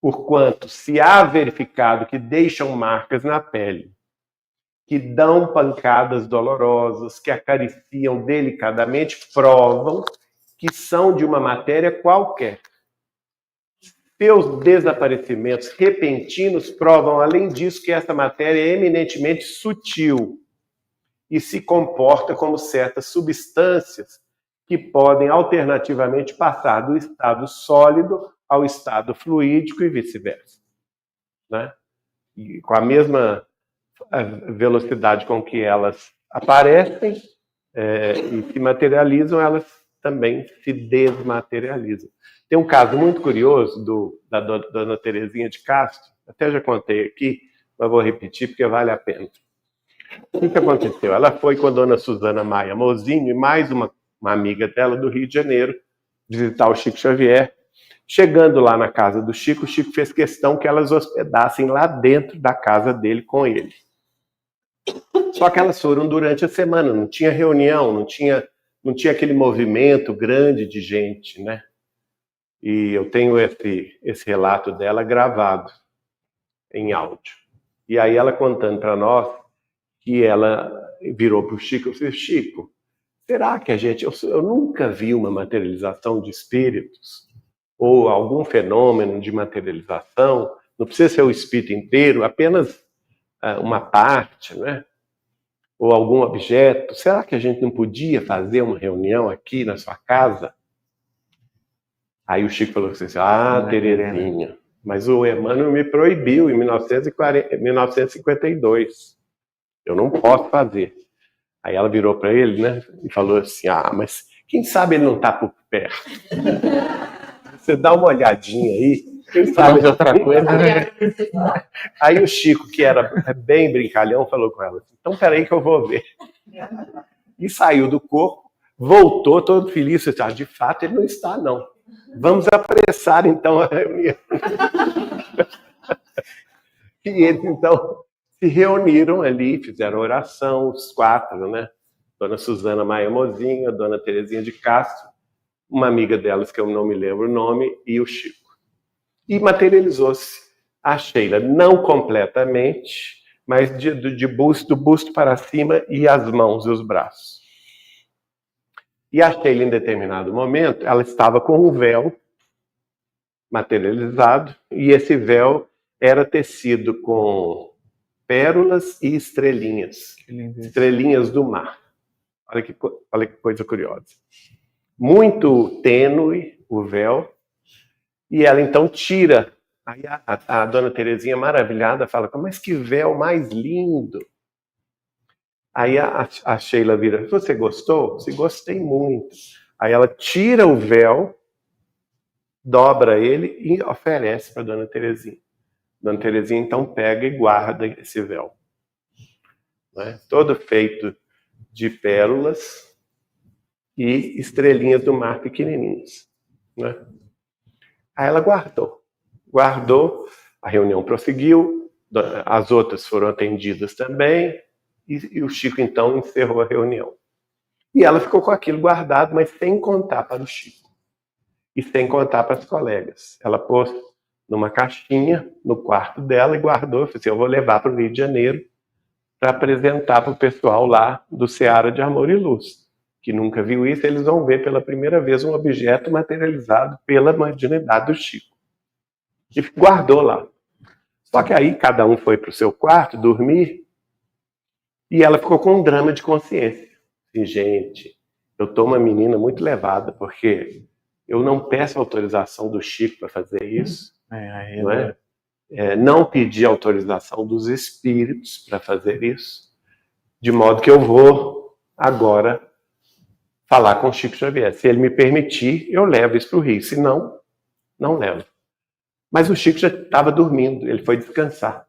porquanto se há verificado que deixam marcas na pele, que dão pancadas dolorosas, que acariciam delicadamente, provam que são de uma matéria qualquer. Seus desaparecimentos repentinos provam, além disso, que essa matéria é eminentemente sutil e se comporta como certas substâncias que podem alternativamente passar do estado sólido ao estado fluídico e vice-versa, né? E com a mesma velocidade com que elas aparecem e se materializam, elas também se desmaterializam. Tem um caso muito curioso da dona Terezinha de Castro, até já contei aqui, mas vou repetir porque vale a pena. O que aconteceu? Ela foi com a dona Suzana Maia Mozinho e mais uma amiga dela do Rio de Janeiro visitar o Chico Xavier. Chegando lá na casa do Chico, o Chico fez questão que elas hospedassem lá dentro da casa dele com ele. Só que elas foram durante a semana, não tinha reunião, não tinha aquele movimento grande de gente, né? E eu tenho esse relato dela gravado em áudio. E aí ela contando para nós que ela virou para o Chico e disse: Chico, será que eu nunca vi uma materialização de espíritos ou algum fenômeno de materialização, não precisa ser o espírito inteiro, apenas uma parte, né? Ou algum objeto. Será que a gente não podia fazer uma reunião aqui na sua casa? Aí o Chico falou assim: Terezinha, mas o Emmanuel me proibiu em 1952. Eu não posso fazer. Aí ela virou para ele, né, e falou assim: mas quem sabe ele não está por perto. Você dá uma olhadinha aí, quem sabe de outra coisa. Aí o Chico, que era bem brincalhão, falou com ela: então peraí que eu vou ver. E saiu do corpo, voltou todo feliz. De fato ele não está, não. Vamos apressar então a reunião. E eles então se reuniram ali, fizeram oração, os quatro, né? Dona Suzana Maia Mozinho, a Dona Terezinha de Castro, uma amiga delas que eu não me lembro o nome, e o Chico. E materializou-se a Sheila, não completamente, mas do busto para cima e as mãos e os braços. E a Sheila, em determinado momento, ela estava com um véu materializado, e esse véu era tecido com pérolas e estrelinhas. Estrelinhas do mar. Olha que coisa curiosa. Muito tênue o véu, e ela então tira. Aí a dona Terezinha, maravilhada, fala: mas que véu mais lindo! Aí a Sheila vira: você gostou? Se gostei muito. Aí ela tira o véu, dobra ele e oferece para a dona Terezinha. Dona Terezinha então pega e guarda esse véu, né? Todo feito de pérolas e estrelinhas do mar pequenininhas, né? Aí ela guardou, a reunião prosseguiu, as outras foram atendidas também, e o Chico então encerrou a reunião. E ela ficou com aquilo guardado, mas sem contar para o Chico e sem contar para as colegas. Ela pôs numa caixinha no quarto dela e guardou. Eu falei assim: eu vou levar para o Rio de Janeiro para apresentar para o pessoal lá do Seara de Amor e Luz, que nunca viu isso. Eles vão ver pela primeira vez um objeto materializado pela mediunidade do Chico. E guardou lá. Só que aí cada um foi para o seu quarto dormir e ela ficou com um drama de consciência. E, gente, eu estou uma menina muito levada, porque eu não peço autorização do Chico para fazer isso, não é? Não pedi autorização dos espíritos para fazer isso, de modo que eu vou agora falar com o Chico Xavier. Se ele me permitir, eu levo isso para o Rio. Se não, não levo. Mas o Chico já estava dormindo, ele foi descansar.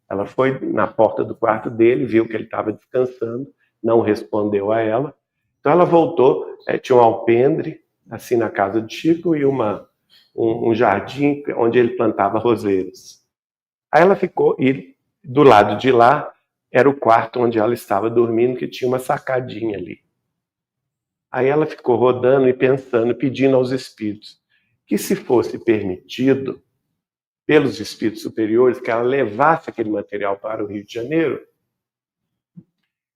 Ela foi na porta do quarto dele, viu que ele estava descansando, não respondeu a ela. Então ela voltou, tinha um alpendre, assim, na casa de Chico, e um jardim onde ele plantava roseiros. Aí ela ficou, e do lado de lá era o quarto onde ela estava dormindo, que tinha uma sacadinha ali. Aí ela ficou rodando e pensando, pedindo aos espíritos que, se fosse permitido pelos espíritos superiores que ela levasse aquele material para o Rio de Janeiro,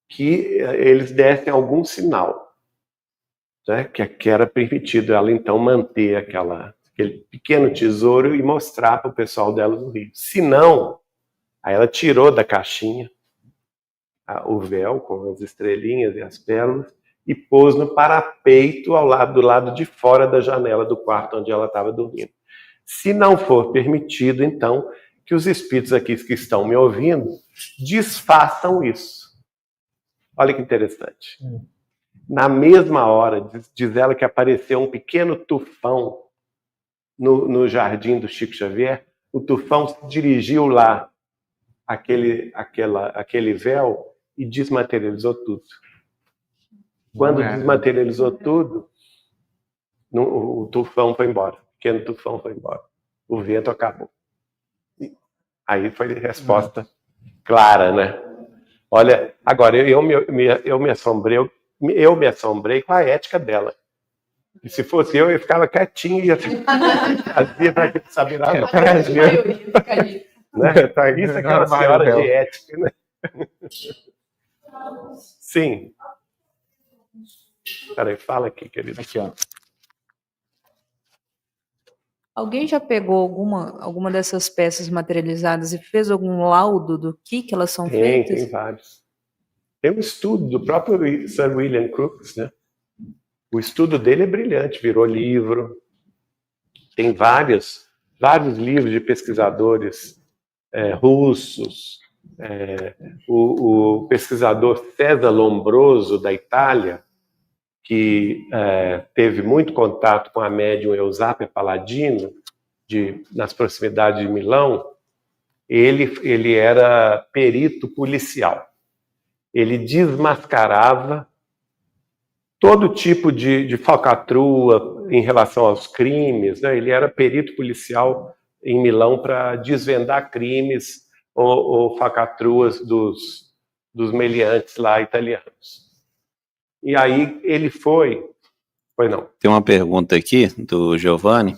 que eles dessem algum sinal, né, que era permitido ela então manter aquele pequeno tesouro e mostrar para o pessoal dela no Rio. Se não, aí ela tirou da caixinha o véu com as estrelinhas e as pérolas e pôs no parapeito do lado de fora da janela do quarto onde ela estava dormindo. Se não for permitido, então, que os espíritos aqui que estão me ouvindo desfaçam isso. Olha que interessante. Na mesma hora, diz ela que apareceu um pequeno tufão no jardim do Chico Xavier. O tufão se dirigiu lá, aquele véu, e desmaterializou tudo. Quando desmaterializou tudo, o tufão foi embora. O pequeno tufão foi embora. O vento acabou. Aí foi a resposta clara, né? Olha, agora eu me assombrei com a ética dela. E se fosse eu ficava quietinho e assim, fazia para que saber nada. Né? Isso é aquela senhora de ética, né? Sim. Peraí, fala aqui, querido. Aqui, ó. Alguém já pegou alguma dessas peças materializadas e fez algum laudo do que elas são feitas? Tem vários. Tem um estudo do próprio Sir William Crookes, né? O estudo dele é brilhante, virou livro. Tem vários livros de pesquisadores russos. O pesquisador César Lombroso, da Itália, que teve muito contato com a médium Eusápia Palladino, nas proximidades de Milão, ele era perito policial. Ele desmascarava todo tipo de falcatrua em relação aos crimes, né? Ele era perito policial em Milão para desvendar crimes ou falcatruas dos meliantes lá italianos. E aí ele foi não. Tem uma pergunta aqui do Giovanni,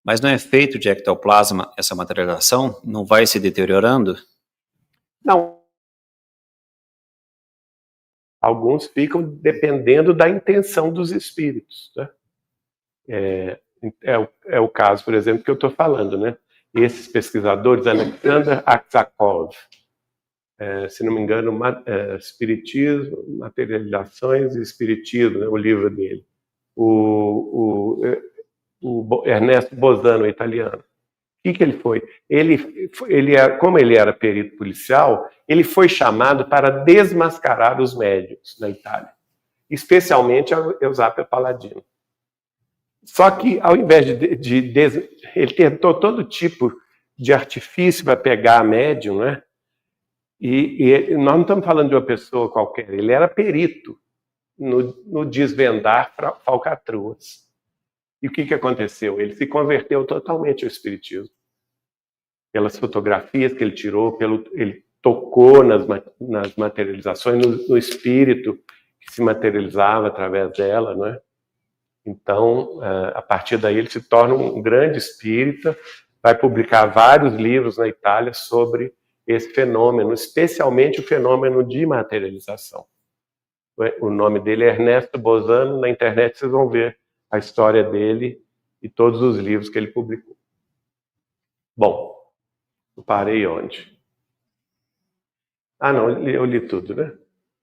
mas não é feito de ectoplasma essa materialização? Não vai se deteriorando? Não. Alguns ficam dependendo da intenção dos espíritos, né? É o caso, por exemplo, que eu estou falando, né? Esses pesquisadores, Alexander Aksakov, se não me engano, Espiritismo, Materializações e Espiritismo, né, o livro dele. O Ernesto Bozano, italiano. O que ele foi? Como ele era perito policial, ele foi chamado para desmascarar os médiuns na Itália, especialmente a Eusápia Palladino. Só que, ao invés ele tentou todo tipo de artifício para pegar a médium, né? E nós não estamos falando de uma pessoa qualquer, ele era perito no desvendar falcatruas. E o que aconteceu? Ele se converteu totalmente ao espiritismo. Pelas fotografias que ele tirou, ele tocou nas materializações, no espírito que se materializava através dela, não é? Então, a partir daí ele se torna um grande espírita, vai publicar vários livros na Itália sobre esse fenômeno, especialmente o fenômeno de materialização. O nome dele é Ernesto Bozano, na internet vocês vão ver a história dele e todos os livros que ele publicou. Bom, eu parei onde? Não, eu li tudo, né?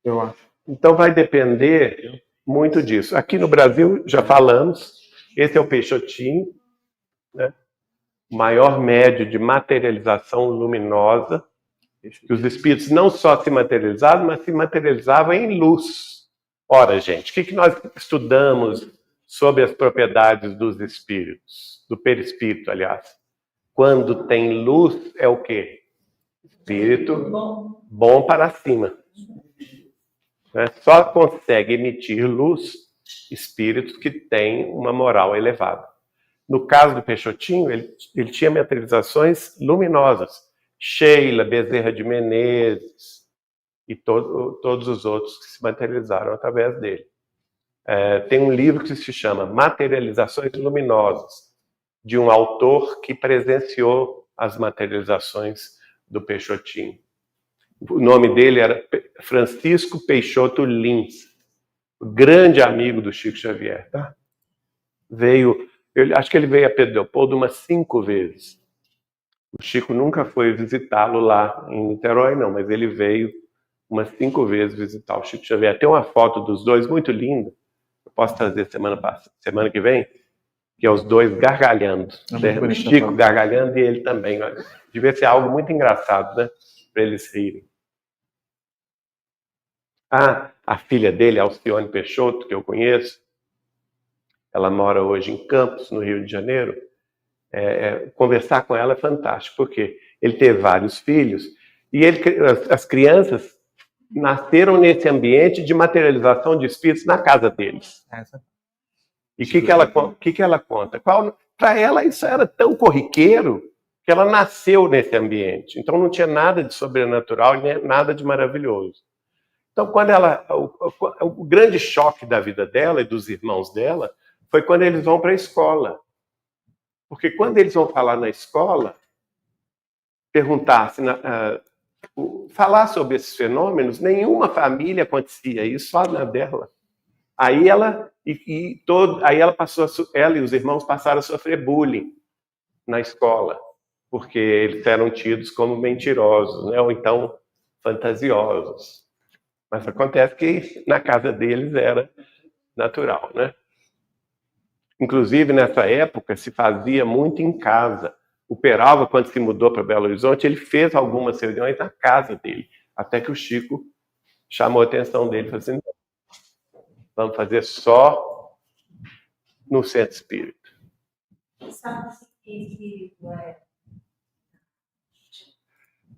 Eu acho. Então vai depender muito disso. Aqui no Brasil, já falamos, esse é o Peixotinho, né? O maior médio de materialização luminosa, que os espíritos não só se materializavam, mas se materializavam em luz. Ora, gente, o que nós estudamos sobre as propriedades dos espíritos, do perispírito, aliás? Quando tem luz, é o quê? Espírito bom para cima. Só consegue emitir luz espíritos que têm uma moral elevada. No caso do Peixotinho, ele tinha materializações luminosas. Sheila, Bezerra de Menezes e todos os outros que se materializaram através dele. Tem um livro que se chama Materializações Luminosas, de um autor que presenciou as materializações do Peixotinho. O nome dele era Francisco Peixoto Lins, grande amigo do Chico Xavier. Tá? Acho que ele veio a Pedro Leopoldo umas 5 vezes. O Chico nunca foi visitá-lo lá em Niterói, não, mas ele veio umas 5 vezes visitar o Chico Xavier. Tem uma foto dos dois muito linda, eu posso trazer semana que vem, que é os dois gargalhando. O Chico gargalhando e ele também. Devia ser algo muito engraçado, né? Para eles rirem. A filha dele, Alcione Peixoto, que eu conheço, ela mora hoje em Campos, no Rio de Janeiro. Conversar com ela é fantástico, porque ele teve vários filhos e as crianças nasceram nesse ambiente de materialização de espíritos na casa deles. E o que ela conta? Para ela isso era tão corriqueiro que ela nasceu nesse ambiente. Então não tinha nada de sobrenatural, nem nada de maravilhoso. Então quando o grande choque da vida dela e dos irmãos dela foi quando eles vão para a escola. Porque quando eles vão falar na escola, falar sobre esses fenômenos, nenhuma família acontecia isso, só na dela. Aí ela e os irmãos passaram a sofrer bullying na escola, porque eles eram tidos como mentirosos, né? Ou então fantasiosos. Mas acontece que na casa deles era natural, né? Inclusive, nessa época, se fazia muito em casa. O Peralva, quando se mudou para Belo Horizonte, ele fez algumas reuniões na casa dele, até que o Chico chamou a atenção dele e falou assim, vamos fazer só no centro espírita.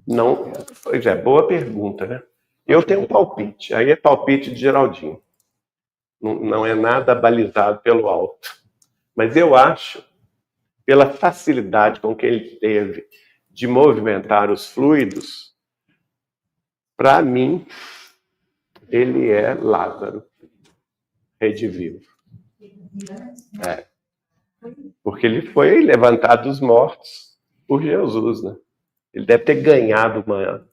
Não, pois é, boa pergunta, né? Eu tenho um palpite, aí é palpite de Geraldinho. Não é nada balizado pelo alto. Mas eu acho, pela facilidade com que ele teve de movimentar os fluidos, para mim, ele é Lázaro, redivivo. Porque ele foi levantado dos mortos por Jesus, né? Ele deve ter ganhado uma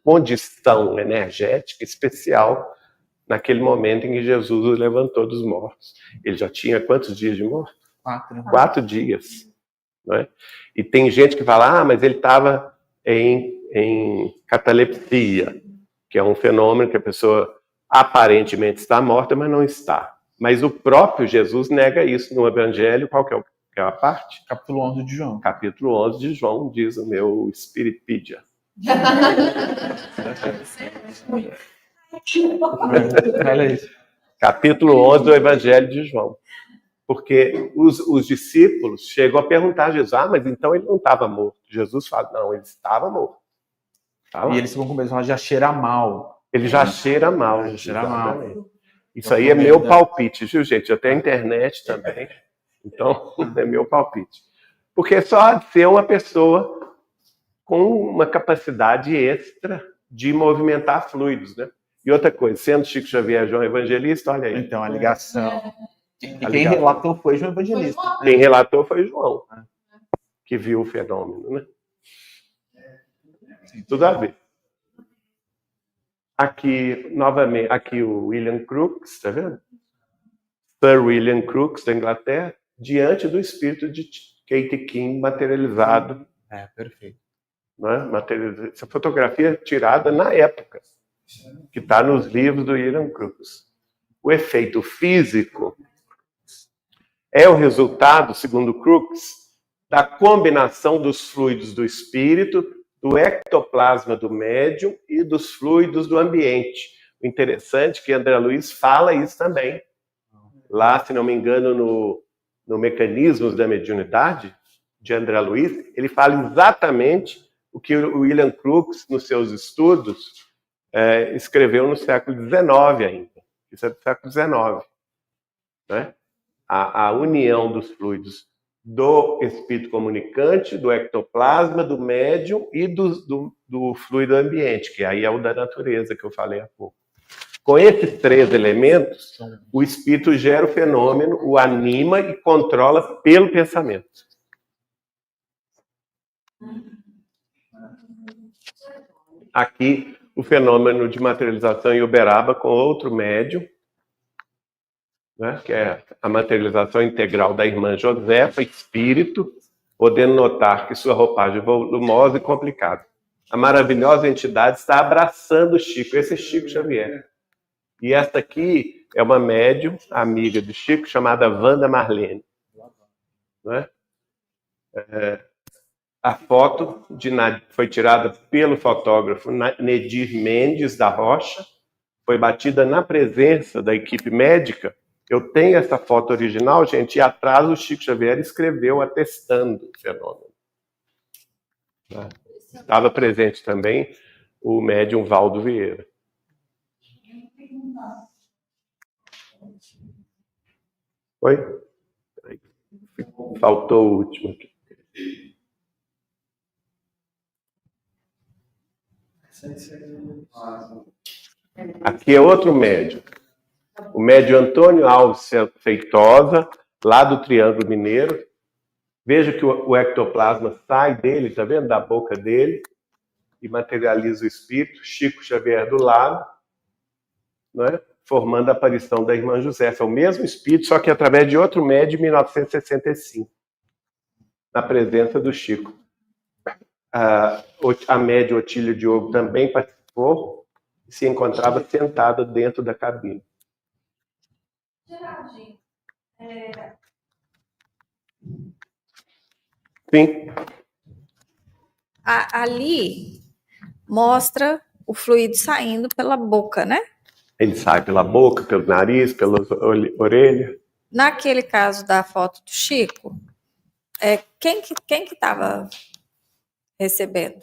condição energética especial naquele momento em que Jesus o levantou dos mortos. Ele já tinha quantos dias de morto? 4 dias. Não é? E tem gente que fala, mas ele estava em catalepsia, que é um fenômeno que a pessoa aparentemente está morta, mas não está. Mas o próprio Jesus nega isso no Evangelho. Qual que é a parte? Capítulo 11 de João. Capítulo 11 de João, diz o meu Espiripedia. Capítulo 11 do Evangelho de João. Porque os discípulos chegam a perguntar a Jesus, mas então ele não estava morto. Jesus fala, não, ele estava morto. E eles vão começar a já cheirar mal. Ele já cheira mal. Já cheira mal. Isso aí é meu palpite, viu, gente? Eu tenho internet também. Então, é meu palpite. Porque só de ser uma pessoa com uma capacidade extra de movimentar fluidos, né? E outra coisa, sendo Chico Xavier João Evangelista, olha aí. Então, a ligação. E quem relatou foi João Evangelista. Quem relatou foi João, que viu o fenômeno, né? Tudo a ver. Aqui, novamente, aqui o William Crookes, tá vendo? Sir William Crookes, da Inglaterra, diante do espírito de Kate King materializado. Perfeito. Né? Essa fotografia é tirada na época, que está nos livros do William Crookes. O efeito físico é o resultado, segundo Crookes, da combinação dos fluidos do espírito, do ectoplasma do médium e dos fluidos do ambiente. O interessante é que André Luiz fala isso também. Lá, se não me engano, no Mecanismos da Mediunidade, de André Luiz, ele fala exatamente o que o William Crookes, nos seus estudos, escreveu no século XIX ainda. Isso é do século XIX. Né? A união dos fluidos do espírito comunicante, do ectoplasma, do médium e do fluido ambiente, que aí é o da natureza, que eu falei há pouco. Com esses 3 elementos, o espírito gera o fenômeno, o anima e controla pelo pensamento. Aqui, o fenômeno de materialização em Uberaba com outro médium, né, que é a materialização integral da irmã Josefa, espírito, podendo notar que sua roupagem é volumosa e complicada. A maravilhosa entidade está abraçando o Chico, esse é Chico Xavier. E esta aqui é uma médium, amiga do Chico, chamada Wanda Marlene. Né? A foto foi tirada pelo fotógrafo Nedir Mendes da Rocha, foi batida na presença da equipe médica. Eu tenho essa foto original, gente, e atrás o Chico Xavier escreveu atestando o fenômeno. Estava presente também o médium Valdo Vieira. Oi? Faltou o último aqui. Aqui é outro médium. O médium Antônio Alves Feitosa, lá do Triângulo Mineiro. Veja que o ectoplasma sai dele, tá vendo? Da boca dele, e materializa o espírito. Chico Xavier do lado, né? Formando a aparição da irmã Josefa. É o mesmo espírito, só que através de outro médium em 1965, na presença do Chico. A médium Otília Diogo também participou e se encontrava sentada dentro da cabine. Geraldinho, Sim. Ali mostra o fluido saindo pela boca, né? Ele sai pela boca, pelo nariz, pela orelha. Naquele caso da foto do Chico, quem que estava recebendo?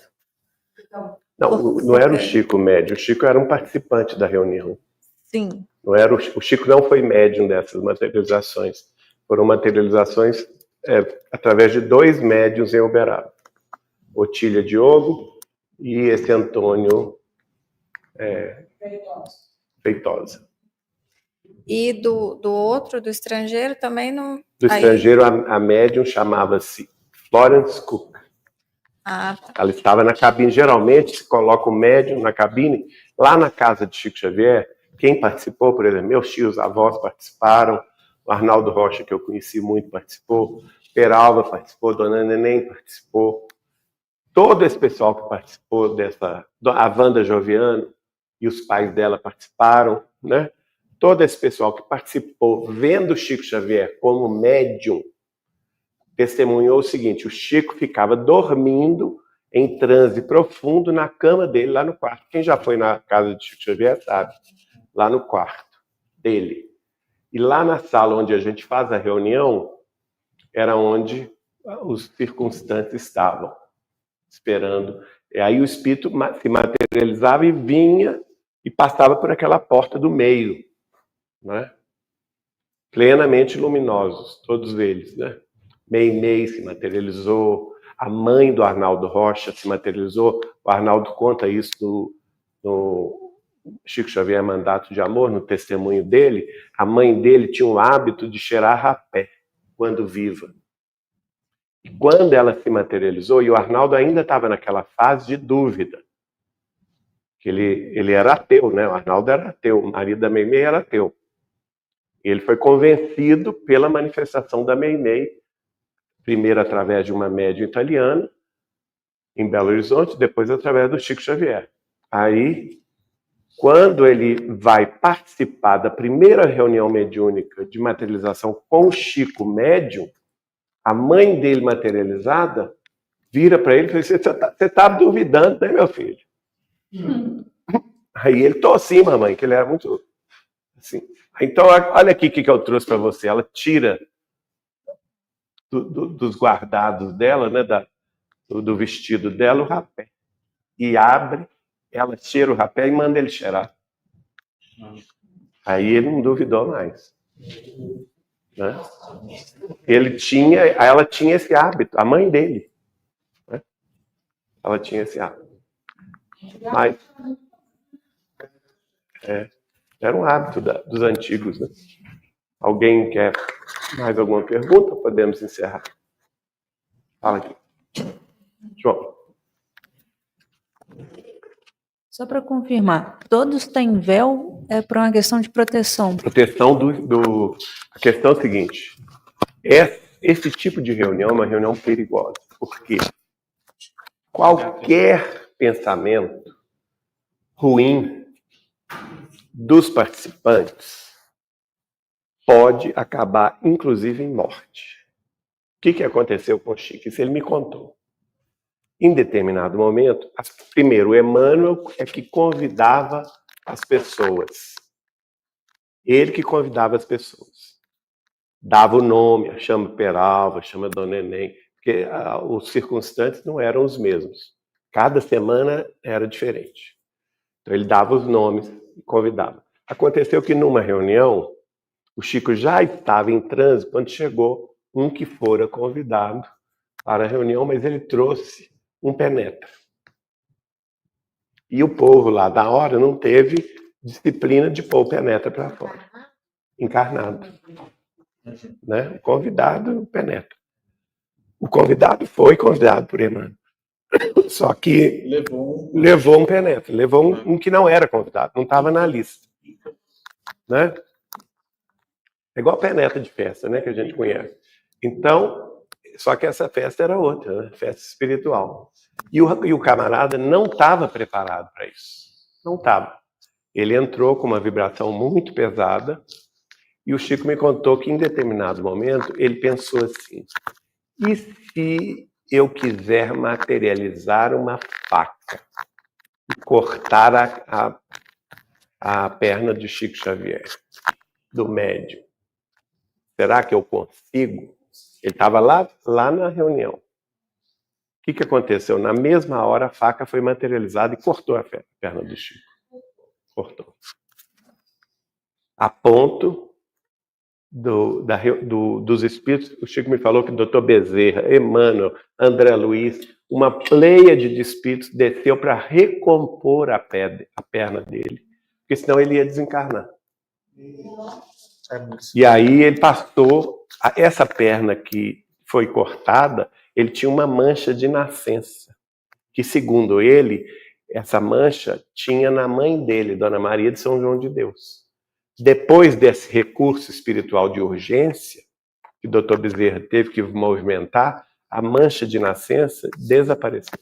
Não era o Chico médium, o Chico era um participante da reunião. Sim. Não era o Chico não foi médium dessas materializações. Foram materializações através de 2 médiuns em Uberaba. Otília Diogo e esse Antônio Feitosa. E do outro, do estrangeiro, também não... Do estrangeiro, a médium chamava-se Florence Cook. Tá. Ela estava na cabine. Geralmente se coloca o médium na cabine. Lá na casa de Chico Xavier, quem participou, por exemplo, meus tios avós participaram, o Arnaldo Rocha, que eu conheci muito, participou, Peralva participou, Dona Neném participou. Todo esse pessoal que participou a Wanda Joviano e os pais dela participaram, né? Todo esse pessoal que participou vendo Chico Xavier como médium testemunhou o seguinte: o Chico ficava dormindo em transe profundo na cama dele, lá no quarto. Quem já foi na casa de Chico Xavier sabe, lá no quarto dele. E lá na sala onde a gente faz a reunião, era onde os circunstantes estavam, esperando. E aí o espírito se materializava e vinha e passava por aquela porta do meio, né? Plenamente luminosos, todos eles, né? Meimei se materializou, a mãe do Arnaldo Rocha se materializou. O Arnaldo conta isso no Chico Xavier Mandato de Amor, no testemunho dele. A mãe dele tinha o hábito de cheirar rapé quando viva. E quando ela se materializou, e o Arnaldo ainda estava naquela fase de dúvida, que ele era ateu, né? O Arnaldo era ateu, o marido da Meimei era ateu. E ele foi convencido pela manifestação da Meimei, primeiro através de uma médium italiana, em Belo Horizonte, depois através do Chico Xavier. Aí, quando ele vai participar da primeira reunião mediúnica de materialização com o Chico médium, a mãe dele materializada vira para ele e fala: você está duvidando, né, meu filho? Aí ele: tô sim, mamãe, que ele era muito assim. Então, olha aqui o que eu trouxe para você. Ela tira dos guardados dela, né, do vestido dela, o rapé. E abre, ela cheira o rapé e manda ele cheirar. Aí ele não duvidou mais. Né? Ela tinha esse hábito, a mãe dele. Né? Ela tinha esse hábito. Mas, Era um hábito dos antigos, né? Alguém quer mais alguma pergunta? Podemos encerrar. Fala aqui. João. Só para confirmar, todos têm véu é por uma questão de proteção. Proteção A questão é a seguinte. Esse tipo de reunião é uma reunião perigosa. Por quê? Qualquer pensamento ruim dos participantes pode acabar, inclusive, em morte. O que aconteceu com o Chico? Isso ele me contou. Em determinado momento, primeiro, o Emmanuel é que convidava as pessoas. Ele que convidava as pessoas. Dava o nome, chama Peralva, chama Dona Neném, porque os circunstantes não eram os mesmos. Cada semana era diferente. Então ele dava os nomes e convidava. Aconteceu que numa reunião, o Chico já estava em transe quando chegou um que fora convidado para a reunião, mas ele trouxe um penetra. E o povo lá da hora não teve disciplina de pôr o penetra para fora. Encarnado. Né? O convidado penetra. O convidado foi convidado por Emmanuel. Só que levou um penetra, levou um que não era convidado, não estava na lista. Né? É igual penetra de festa, né, que a gente conhece. Então, só que essa festa era outra, né? Festa espiritual. E o camarada não estava preparado para isso. Não estava. Ele entrou com uma vibração muito pesada e o Chico me contou que em determinado momento ele pensou assim: e se eu quiser materializar uma faca e cortar a perna de Chico Xavier, do médium? Será que eu consigo? Ele estava lá na reunião. O que aconteceu? Na mesma hora, a faca foi materializada e cortou a perna do Chico. Cortou. A ponto dos espíritos, o Chico me falou que o Dr. Bezerra, Emmanuel, André Luiz, uma pleiade de espíritos desceu para recompor a perna dele, porque senão ele ia desencarnar. E aí ele passou, essa perna que foi cortada, ele tinha uma mancha de nascença, que segundo ele, essa mancha tinha na mãe dele, Dona Maria de São João de Deus. Depois desse recurso espiritual de urgência, que o Dr. Bezerra teve que movimentar, a mancha de nascença desapareceu.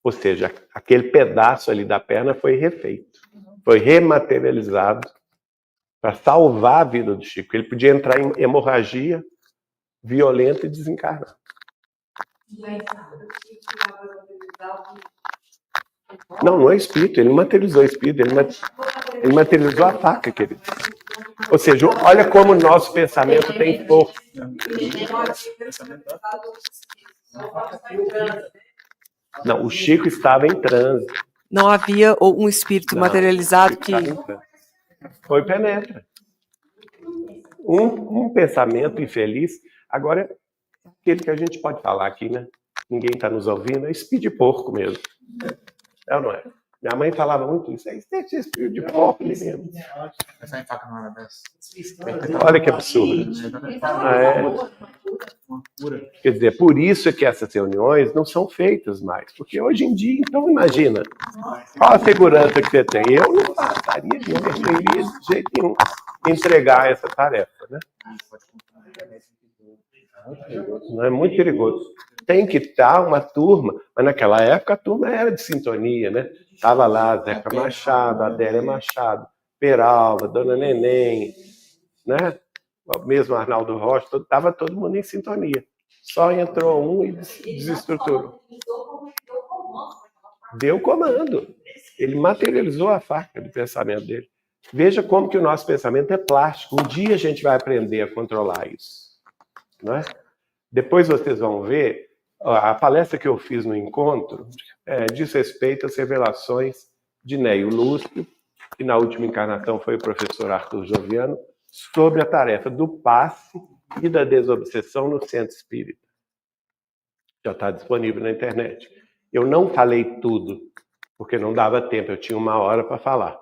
Ou seja, aquele pedaço ali da perna foi refeito, foi rematerializado para salvar a vida do Chico. Ele podia entrar em hemorragia violenta e desencarnar. Não é espírito, ele materializou o espírito, ele materializou a faca, querido. Ou seja, olha como o nosso pensamento tem força. Não, o Chico estava em transe. Não havia um espírito materializado que... Foi penetra. Um pensamento infeliz. Agora, aquele que a gente pode falar aqui, né? Ninguém está nos ouvindo, é espírito de porco mesmo. É ou não é? Minha mãe falava muito isso. É espírito de porco ali mesmo. Olha que absurdo. Quer dizer, por isso é que essas reuniões não são feitas mais. Porque hoje em dia, então, imagina, qual a segurança que você tem? Eu não passaria, não iria de jeito nenhum entregar essa tarefa, né? Não é muito perigoso. Tem que estar uma turma, mas naquela época a turma era de sintonia, né? Estava lá Zeca Machado, Adélia Machado, Peralva, Dona Neném, né? O mesmo Arnaldo Rocha, estava todo mundo em sintonia. Só entrou um e desestruturou. Deu comando. Ele materializou a faca do pensamento dele. Veja como que o nosso pensamento é plástico. Um dia a gente vai aprender a controlar isso. Não é? Depois vocês vão ver, a palestra que eu fiz no encontro diz respeito às revelações de Neio Lúcio, que na última encarnação foi o professor Arthur Joviano, sobre a tarefa do passe e da desobsessão no centro espírita. Já está disponível na internet. Eu não falei tudo, porque não dava tempo, eu tinha 1 hora para falar.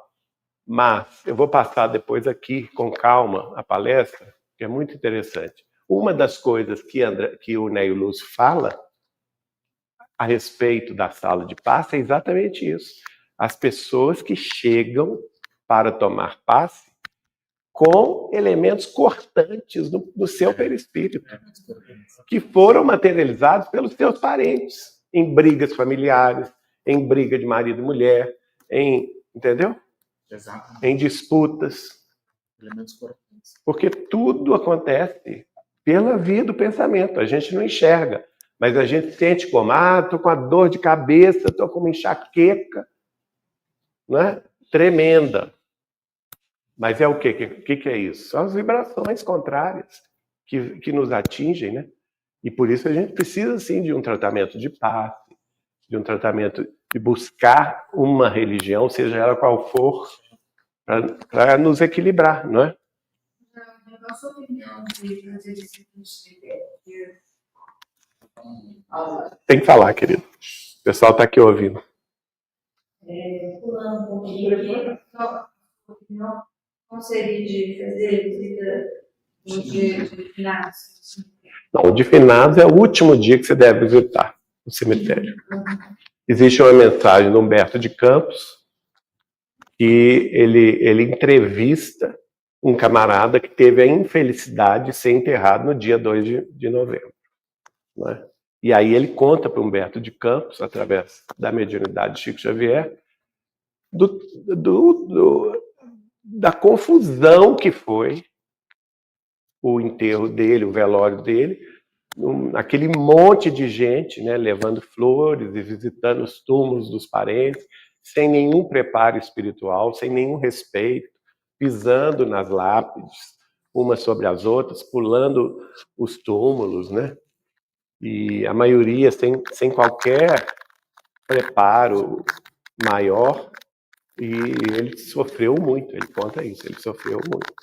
Mas eu vou passar depois aqui, com calma, a palestra, que é muito interessante. Uma das coisas que o Nélio Lúcio fala a respeito da sala de passe é exatamente isso. As pessoas que chegam para tomar passe com elementos cortantes no seu perispírito, que foram materializados pelos seus parentes, em brigas familiares, em briga de marido e mulher, entendeu? Exatamente. Em disputas. Elementos cortantes. Porque tudo acontece pela via do pensamento. A gente não enxerga, mas a gente sente como, tô com a dor de cabeça, tô com uma enxaqueca, né? Tremenda. Mas é o quê? O que é isso? São as vibrações contrárias que nos atingem, né? E por isso a gente precisa, sim, de um tratamento de passe, de um tratamento de buscar uma religião, seja ela qual for, para nos equilibrar, não é? Na sua opinião de fazer esse Tem que falar, querido. O pessoal está aqui ouvindo. Pulando um pouquinho aqui, não seria de fazer visita no dia de finados? Não, o de finados é o último dia que você deve visitar o cemitério. Existe uma mensagem do Humberto de Campos que ele entrevista um camarada que teve a infelicidade de ser enterrado no dia 2 de novembro. Né? E aí ele conta para Humberto de Campos, através da mediunidade de Chico Xavier, da confusão que foi o enterro dele, o velório dele, aquele monte de gente, né, levando flores e visitando os túmulos dos parentes, sem nenhum preparo espiritual, sem nenhum respeito, pisando nas lápides, umas sobre as outras, pulando os túmulos, né? E a maioria sem qualquer preparo maior, e ele sofreu muito, ele conta isso, ele sofreu muito.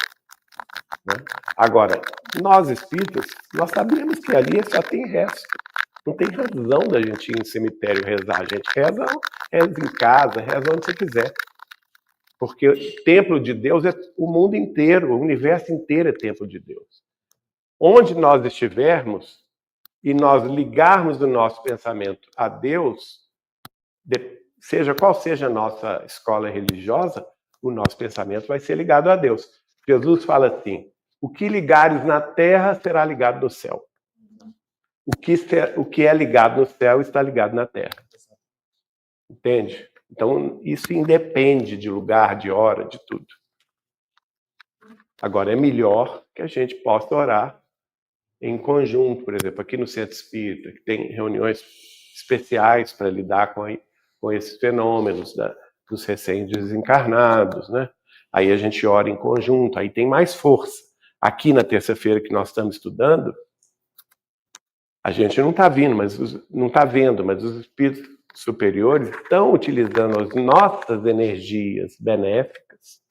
Né? Agora, nós espíritas, nós sabemos que ali só tem resto. Não tem razão da gente ir em cemitério rezar. A gente reza em casa, reza onde você quiser. Porque o templo de Deus é o mundo inteiro, o universo inteiro é templo de Deus. Onde nós estivermos e nós ligarmos o nosso pensamento a Deus, seja qual seja a nossa escola religiosa, o nosso pensamento vai ser ligado a Deus. Jesus fala assim: o que ligares na terra será ligado no céu. O que é ligado no céu está ligado na terra. Entende? Então, isso independe de lugar, de hora, de tudo. Agora, é melhor que a gente possa orar em conjunto, por exemplo, aqui no Centro Espírita, que tem reuniões especiais para lidar com esses fenômenos dos recém-desencarnados, né? Aí a gente ora em conjunto, aí tem mais força. Aqui na terça-feira que nós estamos estudando, a gente não está vendo, mas os espíritos superiores estão utilizando as nossas energias benéficas,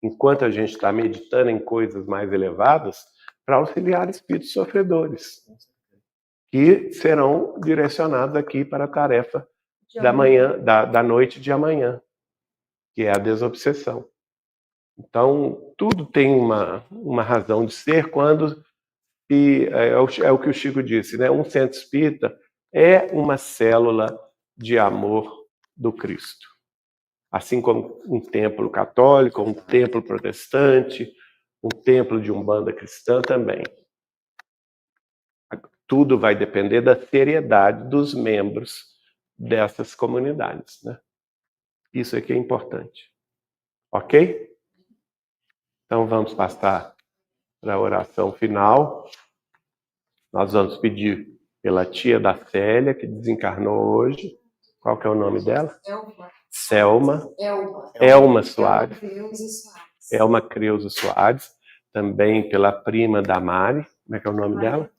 enquanto a gente está meditando em coisas mais elevadas, para auxiliar espíritos sofredores, que serão direcionados aqui para a tarefa da noite de amanhã, que é a desobsessão. Então, tudo tem uma razão de ser quando, é o que o Chico disse, né? Um centro espírita é uma célula de amor do Cristo. Assim como um templo católico, um templo protestante, um templo de umbanda cristã também. Tudo vai depender da seriedade dos membros dessas comunidades, né? Isso aqui é importante. Ok? Então vamos passar para a oração final. Nós vamos pedir pela tia da Célia, que desencarnou hoje. Qual que é o nome dela? Selma. Elma Soares. Elma Creuza Soares. Também pela prima da Mari. Como é que é o nome dela?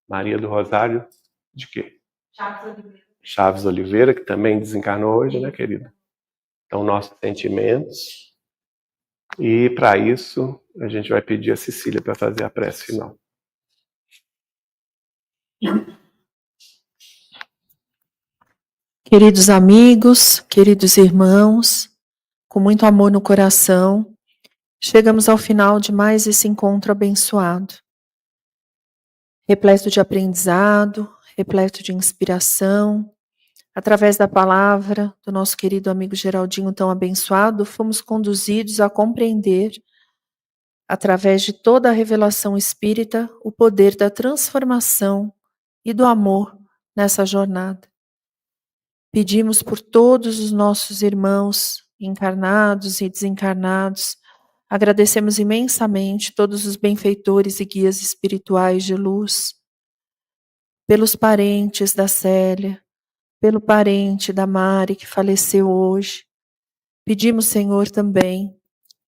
Maria do Rosário. De quê? Chaves Oliveira, que também desencarnou hoje, né, querida? Então, nossos sentimentos. E, para isso, a gente vai pedir a Cecília para fazer a prece final. Queridos amigos, queridos irmãos, com muito amor no coração, chegamos ao final de mais esse encontro abençoado. Repleto de aprendizado, repleto de inspiração, através da palavra do nosso querido amigo Geraldinho tão abençoado, fomos conduzidos a compreender, através de toda a revelação espírita, o poder da transformação e do amor nessa jornada. Pedimos por todos os nossos irmãos encarnados e desencarnados, agradecemos imensamente todos os benfeitores e guias espirituais de luz, pelos parentes da Célia, pelo parente da Mari que faleceu hoje. Pedimos, Senhor, também,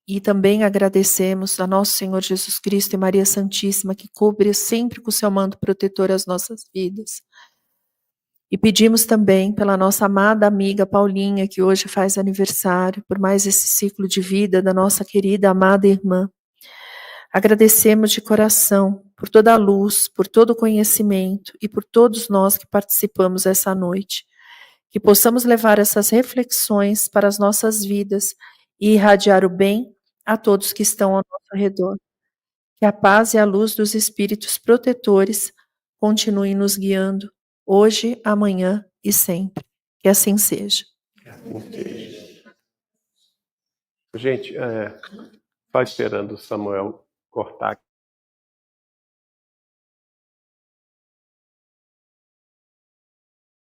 e também agradecemos a nosso Senhor Jesus Cristo e Maria Santíssima, que cobre sempre com o seu manto protetor as nossas vidas. E pedimos também pela nossa amada amiga Paulinha, que hoje faz aniversário, por mais esse ciclo de vida da nossa querida, amada irmã. Agradecemos de coração por toda a luz, por todo o conhecimento e por todos nós que participamos essa noite. Que possamos levar essas reflexões para as nossas vidas e irradiar o bem a todos que estão ao nosso redor. Que a paz e a luz dos espíritos protetores continuem nos guiando, hoje, amanhã e sempre. Que assim seja. Gente, só esperando o Samuel cortar aqui.